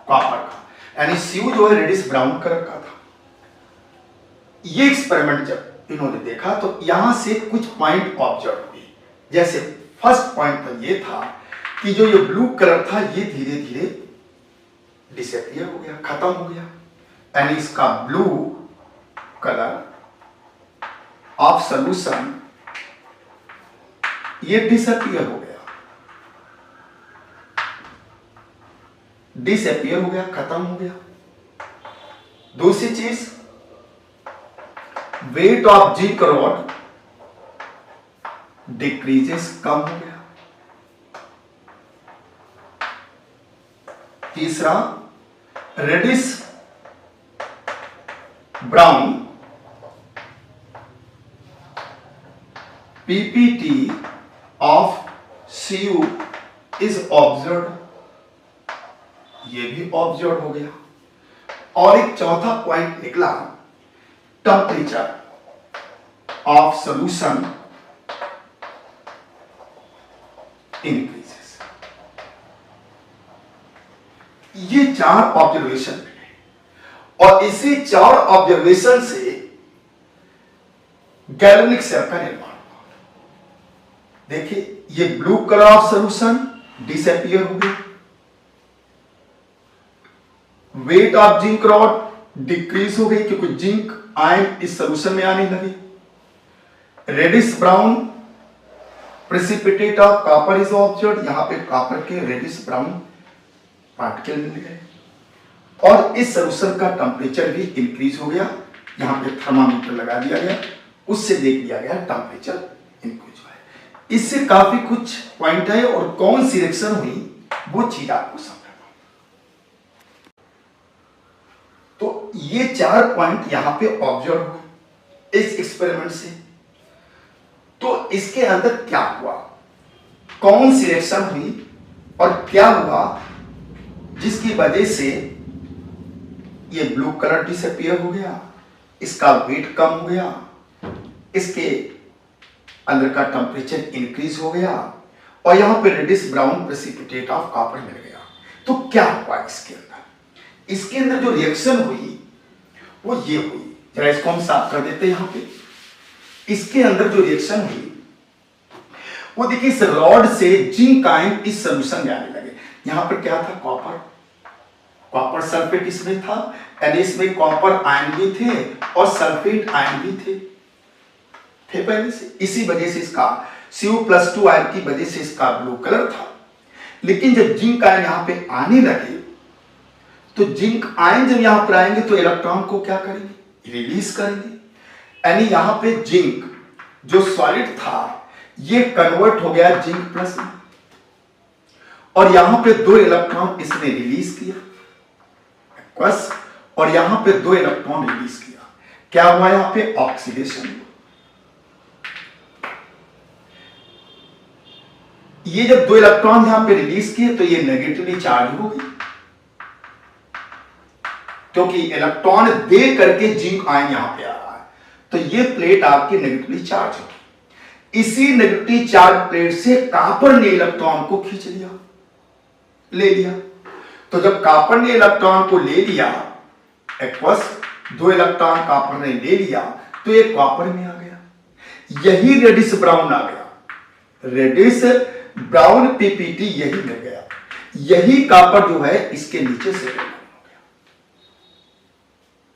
copper का, यानी Cu जो है रेडिश ब्राउन कलर का था। ये एक्सपेरिमेंट जब इन्होंने देखा तो यहां से कुछ पॉइंट ऑब्जर्व हुए। जैसे फर्स्ट पॉइंट तो ये था कि जो ये ब्लू कलर था ये धीरे धीरे डिसअपियर हो गया, खत्म हो गया, यानी इसका ब्लू कलर ऑफ सॉल्यूशन ये डिसअपियर हो गया, डिसअपियर हो गया, खत्म हो गया। दूसरी चीज, weight of zinc rod decreases, कम हो गया। तीसरा, reddish brown PPT of Cu is observe, ये भी ऑब्जर्व हो गया। और एक चौथा पॉइंट निकला, टेम्परेचर ऑफ सॉल्यूशन इंक्रीजेस। ये चार ऑब्जर्वेशन मिले और इसी चार ऑब्जर्वेशन से गैल्वेनिक सेल का निर्माण हुआ। देखिए, ये blue colour of solution disappear हो गया, wait of zinc rod decrease हो गई क्योंकि जिंक आयन इस सॉल्यूशन में आने लगे। Reddish brown precipitate of copper is observed, यहां पे कॉपर के रेडिश ब्राउन पार्टिकल मिल गए। और इस सॉल्यूशन का टेम्परेचर भी इंक्रीज हो गया, यहां पे थर्मामीटर लगा दिया गया, उससे देख लिया गया टेम्परेचर इंक्रीज हुआ है। इससे काफी कुछ पॉइंट है और कौन सी रिएक्शन हुई वो चीज आपको समझना। तो ये चार पॉइंट यहां पे ऑब्जर्व हुए इस एक्सपेरिमेंट से। तो इसके अंदर क्या हुआ, कौन सी रिएक्शन हुई और क्या हुआ जिसकी वजह से ये ब्लू कलर डिसअपियर हो गया, इसका वेट कम हो गया, इसके अंदर का टेम्परेचर इंक्रीज हो गया और यहां पे reddish brown precipitate of copper मिल गया। तो क्या हुआ इसके अंदर? इसके अंदर जो रिएक्शन हुई वो ये हुई, जरा इसको हम साफ कर देते हैं। यहां पे इसके अंदर जो रिएक्शन हुई वो देखिए, इस रॉड से जिंक आयन इस सॉल्यूशन में आने लगे। यहां पर क्या था, कॉपर, कॉपर सल्फेट इसमें था, यानी इसमें कॉपर आयन भी थे और सल्फेट आयन भी थे। थे पहले से, इसी वजह से इसका Cu+2 आयन की वजह से इसका ब्लू कलर था। लेकिन जब जिंक आयन यहां पे आने लगे तो जिंक आयन जब यहां पर आएंगे तो इलेक्ट्रॉन को क्या करेंगे, रिलीज करेंगे। यानी यहां पे जिंक जो सॉलिड था ये कन्वर्ट हो गया जिंक प्लस में, और यहां पे 2 इलेक्ट्रॉन इसने रिलीज किया बस, और यहां पे 2 इलेक्ट्रॉन रिलीज किया। क्या हुआ यहां पे, ऑक्सीडेशन। ये जब 2 इलेक्ट्रॉन यहां पे रिलीज किए तो ये नेगेटिवली चार्ज हो गई, क्योंकि इलेक्ट्रॉन दे करके जिंक आयन यहां पे आ रहा है, तो ये प्लेट आपकी नेगेटिवली चार्ज होगी। इसी नेगेटिव चार्ज प्लेट से कॉपर ने इलेक्ट्रॉन को खींच लिया, ले लिया। तो जब कॉपर ने इलेक्ट्रॉन को ले लिया एक्वस, 2 इलेक्ट्रॉन कॉपर ने ले लिया तो ये कॉपर में आ गया, यही रेडिश ब्राउन आ गया, रेडिश ब्राउन पीपीटी यही मिल गया, यही कॉपर जो है इसके नीचे से हो गया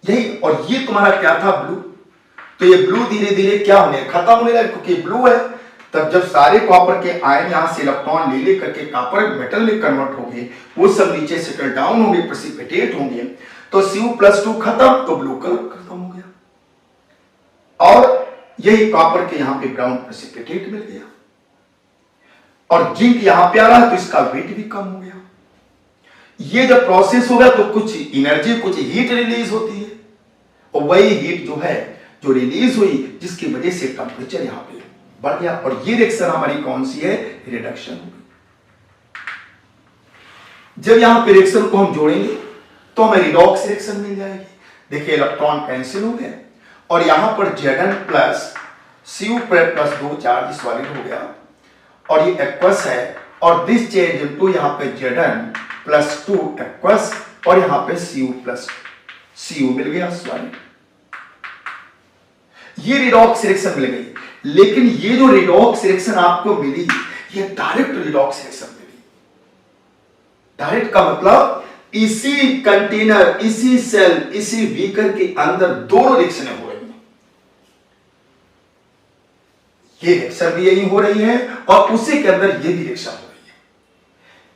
यही। और ये तुम्हारा क्या था, ब्लू। तो ये ब्लू धीरे धीरे क्या होने, खत्म होने लगा, क्योंकि ब्लू है। तब जब सारे कॉपर के आयन यहां से इलेक्ट्रॉन ले ले करके कॉपर मेटल में कन्वर्ट होंगे, वो सब नीचे सेटल डाउन होंगे, प्रेसिपिटेट होंगे, तो Cu+2 खत्म, तो ब्लू कलर खत्म हो गया, और यही कॉपर के यहां पे ब्राउन प्रेसिपिटेट मिल गया, और जिंक यहां पे आ रहा है तो इसका वेट भी कम हो गया। ये जब प्रोसेस होगा तो कुछ एनर्जी, कुछ हीट रिलीज होती है, और वही हीट जो है जो रिलीज हुई, जिसकी वजह से टेंपरेचर यहां पे बढ़ गया, और ये रिएक्शन हमारी कौन सी है, रिडक्शन होगी। जब यहां पे रिएक्शन को हम जोड़ेंगे तो हमें रिडॉक्स रिएक्शन मिल जाएगी। देखिए इलेक्ट्रॉन कैंसिल हो गए, और यहां पर Zn plus Cu+2 charge solid हो गया, और ये एक्वस है, और दिस चेंज इनटू यहां पे Zn+2 एक्वस, और यहां पे Cu मिल गया सॉलिड। ये रिडॉक्स रिएक्शन मिल गई। लेकिन ये जो रिडॉक्स रिएक्शन आपको मिली, ये डायरेक्ट रिडॉक्स रिएक्शन मिली। डायरेक्ट का मतलब इसी कंटेनर, इसी सेल, इसी बीकर के अंदर दोनों रिएक्शनें हो रही हैं। ये रिएक्शन भी यही हो रही है, और उसी के अंदर ये भी रिएक्शन हो रही है।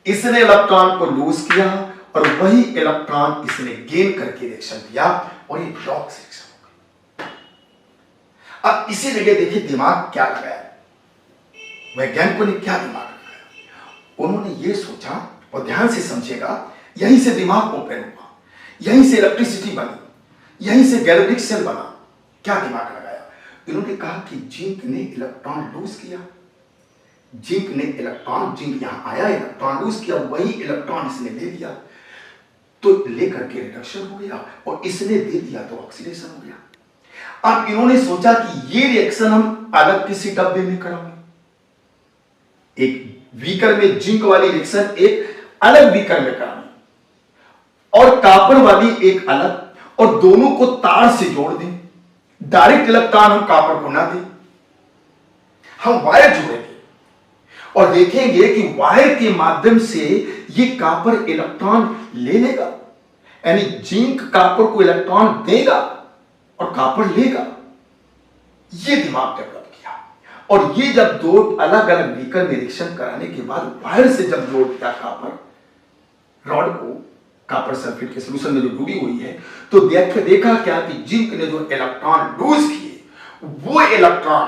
इसने इलेक्ट्रॉन को लूज किया, और वही इलेक्ट्रॉन इसने गेन करके रिएक्शन दिया, और ये रिडॉक्स रिएक्शन। अब इसी जगह देखिए दिमाग क्या लगाया, वैज्ञानिकों ने क्या दिमाग लगाया। उन्होंने ये सोचा, और ध्यान से समझेगा, यहीं से दिमाग ओपन हुआ, यहीं से इलेक्ट्रिसिटी बनी, यहीं से गैल्वेनिक सेल बना। क्या दिमाग लगाया, इन्होंने कहा कि जिंक ने इलेक्ट्रॉन लूज किया, जिंक यहां आया, इलेक्ट्रॉन लूज किया, वही इलेक्ट्रॉन इसने ले लिया, तो लेकर के रिडक्शन हो गया, और इसने दे दिया तो ऑक्सीडेशन हो गया। अब इन्होंने सोचा कि ये रिएक्शन हम अलग किसी डब्बे में कराएंगे, एक बीकर में जिंक वाली रिएक्शन एक अलग बीकर में कराएंगे, और कॉपर वाली एक अलग, और दोनों को तार से जोड़ दें। डायरेक्ट इलेक्ट्रॉन हम कॉपर को ना दें, हम वायर जोड़ेंगे, और देखेंगे कि वायर के माध्यम से ये कॉपर इलेक्ट्रॉन ले लेगा, यानी जिंक कॉपर को इलेक्ट्रॉन देगा और कॉपर लेगा। ये दिमाग डेवलप किया, और ये जब दो अलग अलग बीकर में रिएक्शन कराने के बाद वायर से जब जोड़ दिया कॉपर रॉड को, कॉपर सल्फेट के सॉल्यूशन में जो डूबी हुई है, तो देखा क्या कि जिंक ने जो इलेक्ट्रॉन लूज किए, वो इलेक्ट्रॉन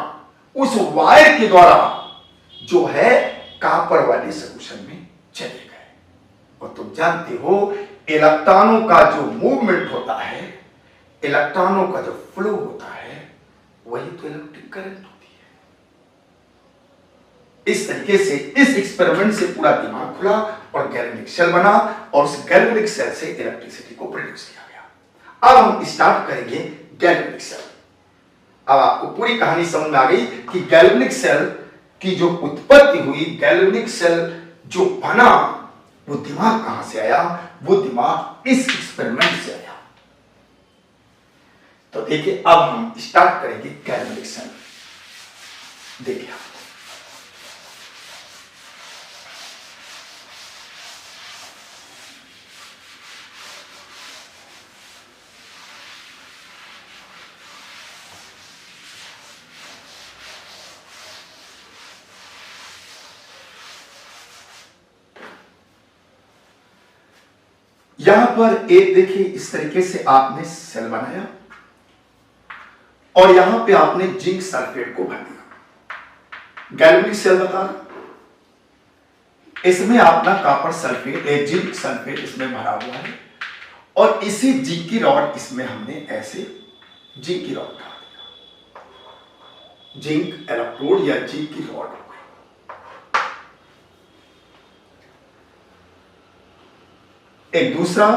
उस वायर के द्वारा जो है कॉपर वाले सॉल्यूशन में चले गए। और तुम जानते हो इलेक्ट्रॉनों का जो मूवमेंट होता है, इलेक्ट्रॉनों का जो फ्लो होता है, वही तो इलेक्ट्रिक करंट होती है। इस तरीके से इस एक्सपेरिमेंट से पूरा दिमाग खुला और गैल्वेनिक सेल बना, और उस गैल्वेनिक सेल से इलेक्ट्रिसिटी को प्रोड्यूस किया गया। अब हम स्टार्ट करेंगे गैल्वेनिक सेल। अब आपको पूरी कहानी समझ में आ गई कि गैल्वेनिक सेल की जो उत्पत्ति हुई, गैल्वेनिक सेल जो बना, वो दिमाग कहां से आया, वो दिमाग इस एक्सपेरिमेंट से आया। तो देखिए अब हम स्टार्ट करेंगे गैल्वेनिक सेल। देखिए यहां पर एक देखिए इस तरीके से आपने सेल बनाया और यहां पे आपने जिंक सल्फेट को भर दिया। गैल्वेनिक सेल बता रहा, इसमें अपना कॉपर सल्फेट जिंक सल्फेट इसमें भरा हुआ है और इसी जिंक की रॉड इसमें हमने ऐसे जिंक की रॉड डाल दिया। जिंक इलेक्ट्रोड या जिंक की रॉड हो गई। एक दूसरा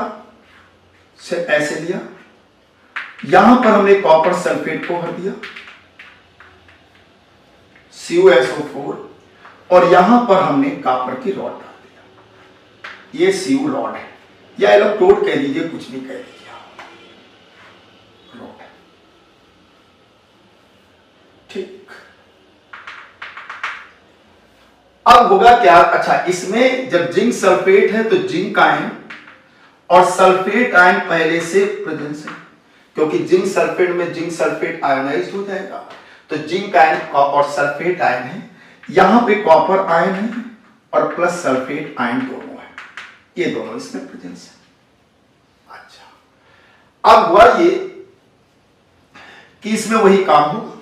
से ऐसे लिया, यहां पर हमने कॉपर सल्फेट को भर दिया CuSO4 और यहां पर हमने कॉपर की रॉड डाल दिया। ये Cu रॉड है या इलेक्ट्रोड कह लीजिए, कुछ नहीं कह लीजिए रॉड। ठीक, अब होगा क्या, अच्छा इसमें जब जिंक सल्फेट है तो जिंक आयन और सल्फेट आयन पहले से प्रेजेंस है, क्योंकि जिंक सल्फेट में जिंक सल्फेट आयोनाइज्ड हो जाएगा, तो जिंक आयन और सल्फेट आयन है। यहां पे कॉपर आयन है और प्लस सल्फेट आयन दोनों है, ये दोनों इसमें प्रेजेंस है। अच्छा, अब हुआ ये कि इसमें वही काम होगा,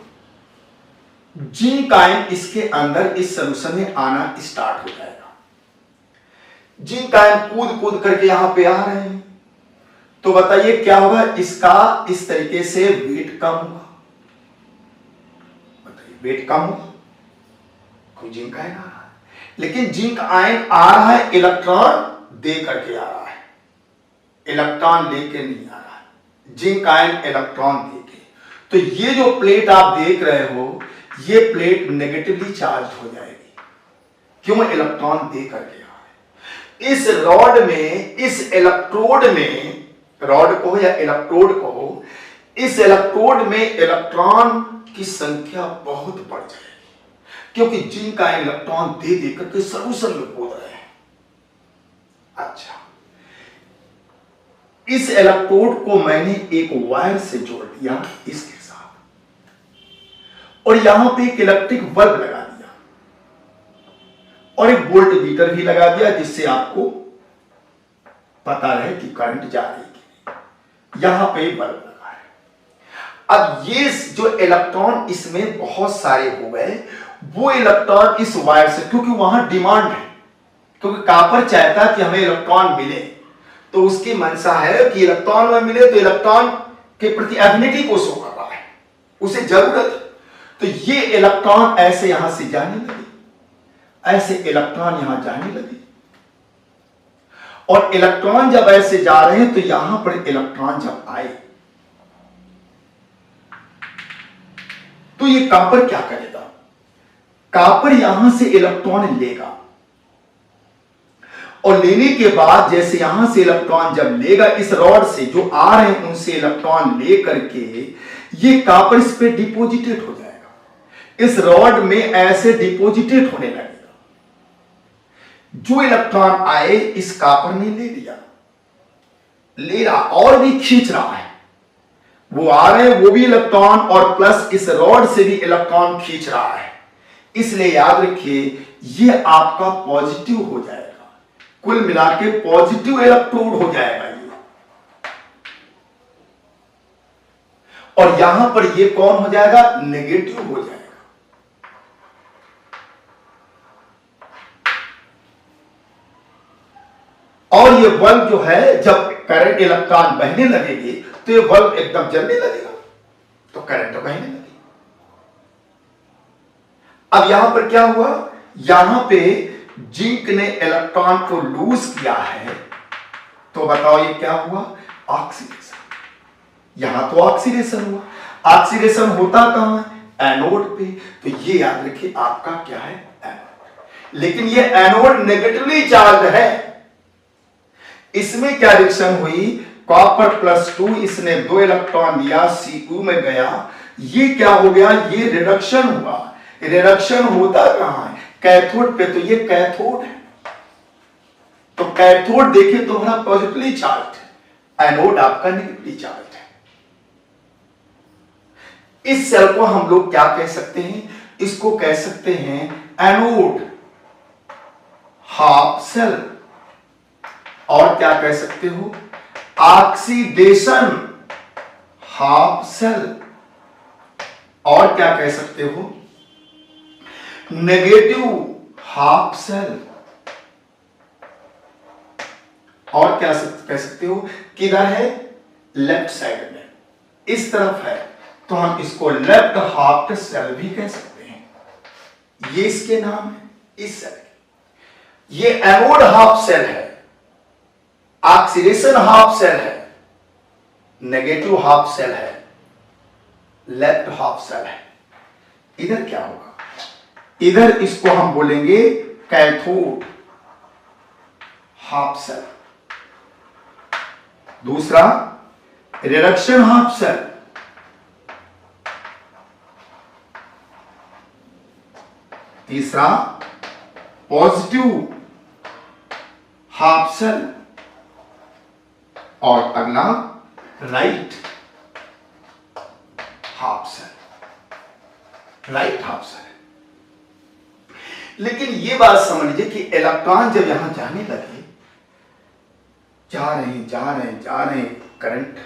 जिंक आयन इसके अंदर इस सॉल्यूशन में आना स्टार्ट हो जाएगा। जिंक आयन कूद कूद करके यहां पे आ रहे हैं, तो बताइए क्या होगा, इसका इस तरीके से वेट कम होगा। बताइए वेट कम होगा, कोई जिंक आयन आ रहा है, लेकिन जिंक आयन आ रहा है इलेक्ट्रॉन दे करके आ रहा है, इलेक्ट्रॉन लेके नहीं आ रहा है, जिंक आयन इलेक्ट्रॉन देके। तो ये जो प्लेट आप देख रहे हो, ये प्लेट नेगेटिवली चार्ज हो जाएगी, क्यों, इलेक्ट्रॉन दे करके आ रहा है। इस रॉड में, इस इलेक्ट्रोड में, रॉड को या इलेक्ट्रोड को, इस इलेक्ट्रोड में इलेक्ट्रॉन की संख्या बहुत बढ़ जाएगी, क्योंकि जिंक आयन इलेक्ट्रॉन दे दे करके सॉल्यूशन में कूद रहे हैं। अच्छा, इस इलेक्ट्रोड को मैंने एक वायर से जोड़ दिया इसके साथ और यहां पे एक इलेक्ट्रिक बल्ब लगा दिया और एक वोल्ट मीटर भी लगा दिया, जिससे आपको पता रहे कि करंट जा रही है। यहां पे बल्ब लगा है। अब ये जो इलेक्ट्रॉन इसमें बहुत सारे हो गए, वो इलेक्ट्रॉन इस वायर से, क्योंकि वहां डिमांड है, क्योंकि कॉपर चाहता कि हमें इलेक्ट्रॉन मिले, तो उसकी मंशा है कि इलेक्ट्रॉन में मिले, तो इलेक्ट्रॉन के प्रति एफिनिटी को शो कर रहा है, उसे जरूरत है। तो ये इलेक्ट्रॉन ऐसे यहां से जाने लगे, ऐसे इलेक्ट्रॉन यहां जाने लगे, और इलेक्ट्रॉन जब ऐसे जा रहे हैं तो यहां पर इलेक्ट्रॉन जब आए तो ये कॉपर क्या करेगा, कॉपर यहां से इलेक्ट्रॉन लेगा और लेने के बाद जैसे यहां से इलेक्ट्रॉन जब लेगा, इस रॉड से जो आ रहे हैं उनसे इलेक्ट्रॉन ले करके ये कॉपर इस पे डिपोजिटेड हो जाएगा, इस रॉड में ऐसे डिपोजिटेड होने लगेगा। जो इलेक्ट्रॉन आए इस कॉपर ने ले लिया, ले रहा और भी खींच रहा है, वो आ रहे हैं वो भी इलेक्ट्रॉन और प्लस इस रॉड से भी इलेक्ट्रॉन खींच रहा है, इसलिए याद रखिए ये आपका पॉजिटिव हो जाएगा, कुल मिला के पॉजिटिव इलेक्ट्रोड हो जाएगा ये। और यहां पर ये कौन हो जाएगा, नेगेटिव हो जाएगा। और ये बल्ब जो है, जब करंट इलेक्ट्रॉन बहने लगेगी तो ये बल्ब एकदम जलने लगेगा, तो करंट तो बहने लगी। अब यहां पर क्या हुआ, यहां पे जिंक ने इलेक्ट्रॉन को लूज किया है, तो बताओ ये क्या हुआ, ऑक्सीडेशन। यहां तो ऑक्सीडेशन हुआ, ऑक्सीडेशन होता कहां है, एनोड पे, तो ये याद रखिए आपका क्या है, एनोड। लेकिन ये एनोड नेगेटिवली चार्ज है, इसमें क्या रिएक्शन हुई, कॉपर +2 इसने 2 इलेक्ट्रॉन दिया, Cu में गया, ये क्या हो गया, ये रिडक्शन हुआ। रिडक्शन होता कहां है, कैथोड पे, तो ये कैथोड है, तो कैथोड देखिए तो हमारा पॉजिटिवली चार्ज है, एनोड आपका नेगेटिवली चार्ज है। इस सेल को हम लोग क्या कह सकते हैं, इसको कह सकते हैं एनोड हाफ सेल और क्या कह सकते हो, ऑक्सीडेशन हाफ सेल, और क्या कह सकते हो, नेगेटिव हाफ सेल, और क्या कह सकते हो, किधर है, लेफ्ट साइड में, इस तरफ है, तो हम इसको लेफ्ट हाफ सेल भी कह सकते हैं। ये इसके नाम है, इस सेल के। ये एनोड हाफ सेल है, ऑक्सीडेशन हाफ सेल है, नेगेटिव हाफ सेल है, लेफ्ट हाफ सेल है। इधर क्या होगा, इधर इसको हम बोलेंगे कैथोड हाफ सेल। दूसरा रिडक्शन हाफ सेल, तीसरा पॉजिटिव हाफ सेल, और अगला right half cell, right half cell. लेकिन यह बात समझ लीजिए कि इलेक्ट्रॉन जब यहां जाने लगे, जा रहे हैं जा रहे हैं जा रहे हैं, करंट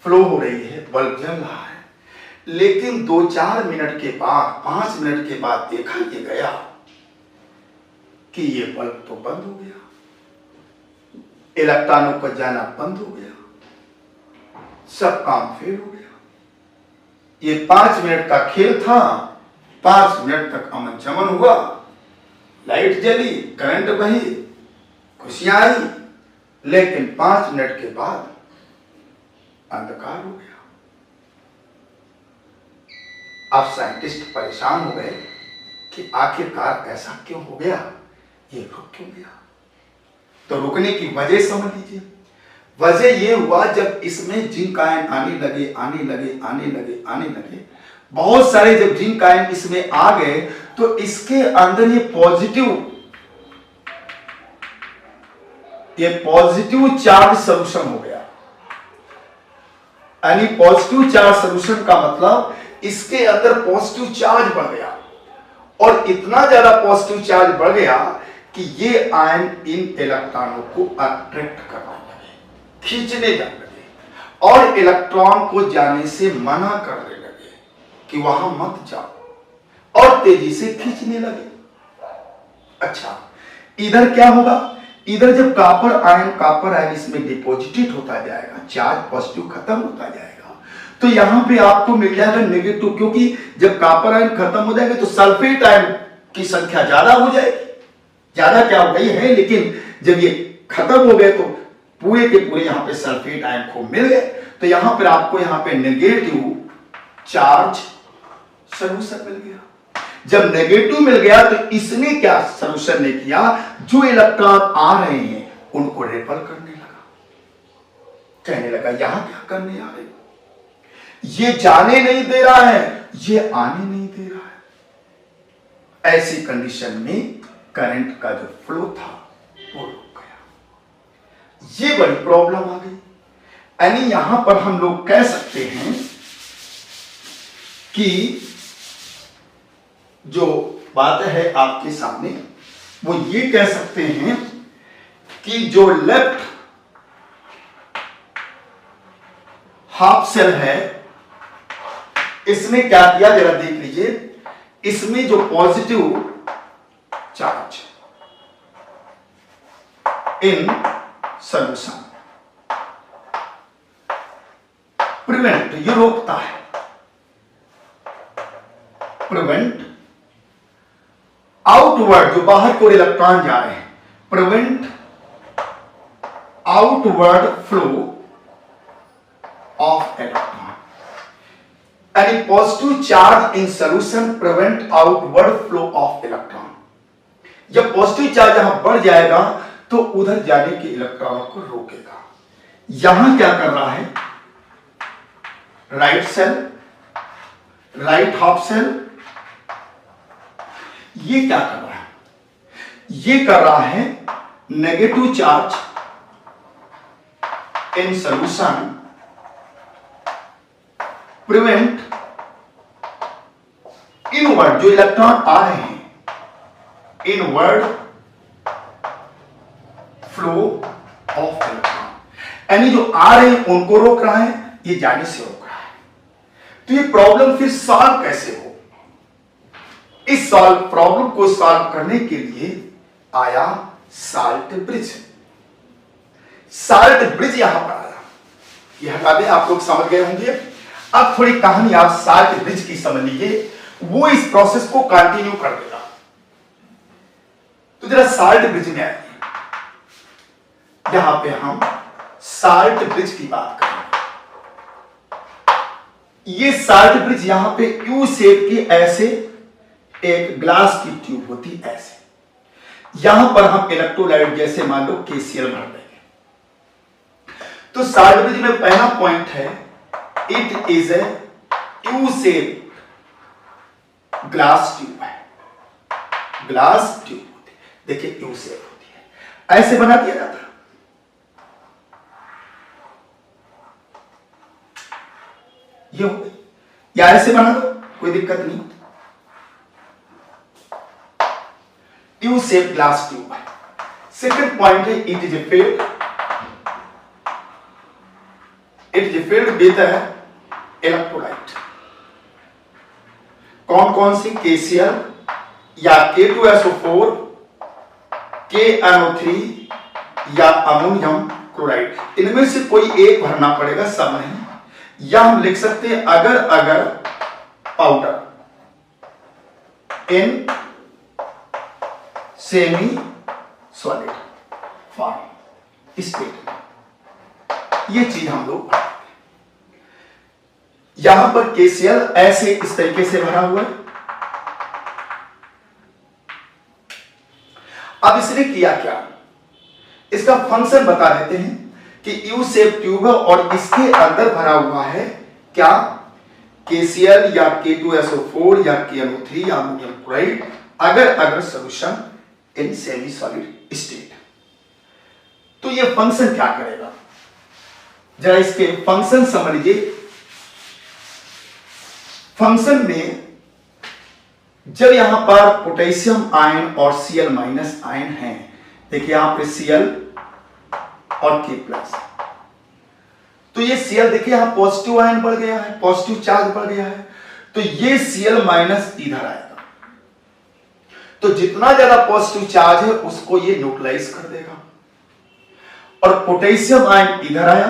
फ्लो हो रही है, बल्ब जल रहा है, लेकिन 2-4 मिनट के बाद, 5 मिनट के बाद देखा ये गया कि ये बल्ब तो बंद हो गया, इलेक्ट्रॉनों का जाना बंद हो गया, सब काम फेल हो गया। ये 5 मिनट का खेल था, 5 मिनट तक अमन चमन हुआ, लाइट जली, करंट बही, खुशियां आई, लेकिन 5 मिनट के बाद अंधकार हो गया। अब साइंटिस्ट परेशान हो गए कि आखिरकार ऐसा क्यों हो गया, ये रुक क्यों गया। तो रुकने की वजह समझ लीजिए। वजह ये हुआ, जब इसमें जिंक आयन आने लगे आने लगे आने लगे आने लगे, बहुत सारे जब जिंक आयन इसमें आ गए, तो इसके अंदर ये पॉजिटिव चार्ज सोल्यूशन हो गया। यानी पॉजिटिव चार्ज सोल्यूशन का मतलब इसके अंदर पॉजिटिव चार्ज बढ़ गया, और इतना ज्यादा पॉजिटिव चार्ज बढ़ गया कि ये आयन इन इलेक्ट्रॉनों को अट्रैक्ट करने लगे, खींचने जाने लगे, और इलेक्ट्रॉन को जाने से मना करने लगे कि वहां मत जाओ, और तेजी से खींचने लगे। अच्छा, इधर क्या होगा, इधर जब कॉपर आयन इसमें डिपॉजिटेड होता जाएगा, चार्ज पॉजिटिव खत्म होता जाएगा, तो यहां पे आपको मिल जाएगा नेगेटिव, क्योंकि जब कॉपर आयन खत्म हो जाएगा तो सल्फेट आयन की संख्या ज्यादा हो जाएगी। ज्यादा क्या हो गई है, लेकिन जब ये खत्म हो गए तो पूरे के पूरे यहां पे सल्फेट आयन को मिल गए, तो यहां पर आपको यहां पे नेगेटिव चार्ज सोल्यूशन मिल गया। जब नेगेटिव मिल गया तो इसने क्या सोल्यूशन ने किया, जो इलेक्ट्रॉन आ रहे हैं उनको रिपेल करने लगा, कहने लगा यहां क्या करने आ रहे, ये जाने नहीं दे रहा है, ये आने नहीं दे रहा है। ऐसी कंडीशन में करंट का जो फ्लो था वो रुक गया। ये बड़ी प्रॉब्लम आ गई। यानी यहां पर हम लोग कह सकते हैं कि जो बात है आपके सामने, वो ये कह सकते हैं कि जो लेफ्ट हाफ सेल है, इसने क्या किया, जरा देख लीजिए, इसमें जो positive charge in solution prevent, ये रोकता है, प्रिवेंट आउटवर्ड, जो बाहर को इलेक्ट्रॉन जा रहे हैं, prevent outward flow of electron. यानी positive charge in solution prevent outward flow of electron. जब पॉजिटिव चार्ज यहां बढ़ जाएगा तो उधर जाने के इलेक्ट्रॉनों को रोकेगा। यहां क्या कर रहा है, right cell, right half cell, ये क्या कर रहा है, ये कर रहा है negative charge in solution prevent inward, जो इलेक्ट्रॉन आ रहे हैं, इनवर्ड फ्लो ऑफ इलेक्ट्रॉन, यानी जो आ रहे हैं उनको रोक रहा है, ये जाने से रोक रहा है। तो ये प्रॉब्लम फिर सॉल्व कैसे हो? इस प्रॉब्लम को सॉल्व करने के लिए आया साल्ट ब्रिज। साल्ट ब्रिज यहां पर आया, ये हटा दें, आप लोग समझ गए होंगे। अब थोड़ी कहानी आप साल्ट ब्रिज की समझ लीजिए, वो इस प्रोसेस को कंटिन्यू कर देगा। तो जरा साल्ट ब्रिज में आइए, यहां पे हम साल्ट ब्रिज की बात करें। ये साल्ट ब्रिज यहां पे यू शेप की ऐसे एक ग्लास की ट्यूब होती, ऐसे यहां पर हम इलेक्ट्रोलाइट जैसे मान लो KCl भर देंगे। तो साल्ट ब्रिज में पहला पॉइंट है, it is a U shape glass tube है, ग्लास ट्यूब होती है, देखिए यू शेप होती है, ऐसे बना दिया जाता है। ये हो गई, या ऐसे बना दो, कोई दिक्कत नहीं। यू शेप ग्लास ट्यूब है। सेकंड पॉइंट है, it is filled, it is filled with electrolyte. कौन कौन सी? KCl या K2SO4, KNO3 या अमोनियम क्लोराइड, इनमें से कोई एक भरना पड़ेगा, सब नहीं। या हम लिख सकते हैं अगर powder in semi solid form state, ये चीज हम लोग यहां पर KCl ऐसे इस तरीके से भरा हुआ है। अब इसने किया क्या, इसका फंक्शन बता देते हैं कि यू शेप ट्यूब है और इसके अंदर भरा हुआ है क्या, KCl या K2SO4 या KNO3 या अमोनियम क्लोराइड, अगर solution in semi solid state. तो ये फंक्शन क्या करेगा, जरा इसके फंक्शन समझ लीजिए। फंक्शन में जब यहां पर पोटेशियम आयन और Cl माइनस आयन है, देखिए यहां पे Cl और K प्लस, तो ये Cl देखिए यहां पॉजिटिव आयन बढ़ गया है, पॉजिटिव चार्ज बढ़ गया है, तो ये Cl माइनस इधर आएगा, तो जितना ज्यादा पॉजिटिव चार्ज है उसको ये न्यूट्रलाइज कर देगा। और पोटेशियम आयन इधर आया,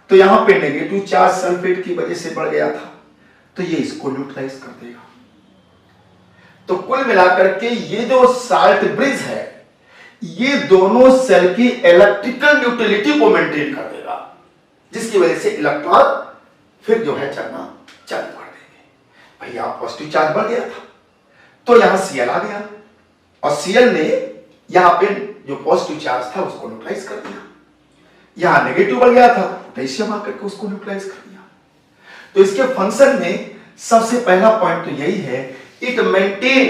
तो यहां पे नेगेटिव चार्ज सल्फेट की वजह से बढ़ गया था, तो ये इसको न्यूट्रलाइज कर देगा। तो कुल मिलाकर के ये जो साल्ट ब्रिज है, ये दोनों सेल की इलेक्ट्रिकल न्यूट्रलिटी को मेंटेन कर देगा, जिसकी वजह से इलेक्ट्रॉन फिर जो है चलना चालू कर देंगे। भैया पॉजिटिव चार्ज बढ़ गया था, तो यहां Cl आ गया और Cl ने यहां पे जो पॉजिटिव चार्ज था उसको न्यूट्रलाइज कर दिया। यहां नेगेटिव बढ़ गया था, पोटेशियम आकर के उसको न्यूट्रलाइज कर दिया। तो इसके फंक्शन में सबसे पहला पॉइंट तो यही है, इट मेंटेन,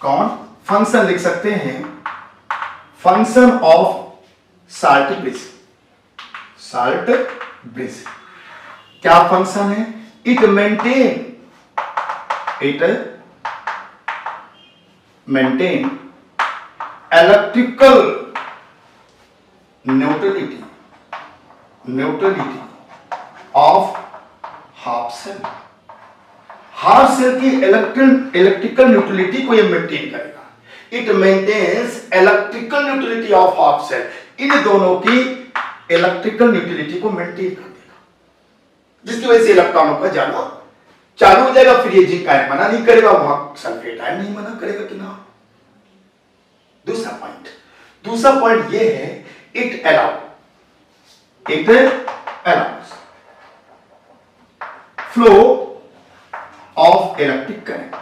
कौन फंक्शन लिख सकते हैं, function of salt bridge. Salt bridge क्या फंक्शन है, it maintain electrical neutrality of half cell. Half cell की इलेक्ट्रिकल न्यूट्रलिटी को यह मेंटेन करेगा। It maintains electrical neutrality of half cell, इन दोनों की इलेक्ट्रिकल न्यूट्रलिटी को मेंटेन कर देगा, जिसकी वजह से इलेक्ट्रॉनों का जाना चालू हो जाएगा। फिर ये जिंक आयन मना नहीं करेगा, वहां सल्फेट आयन नहीं मना करेगा कि ना। दूसरा पॉइंट ये है, it allows flow of electric current,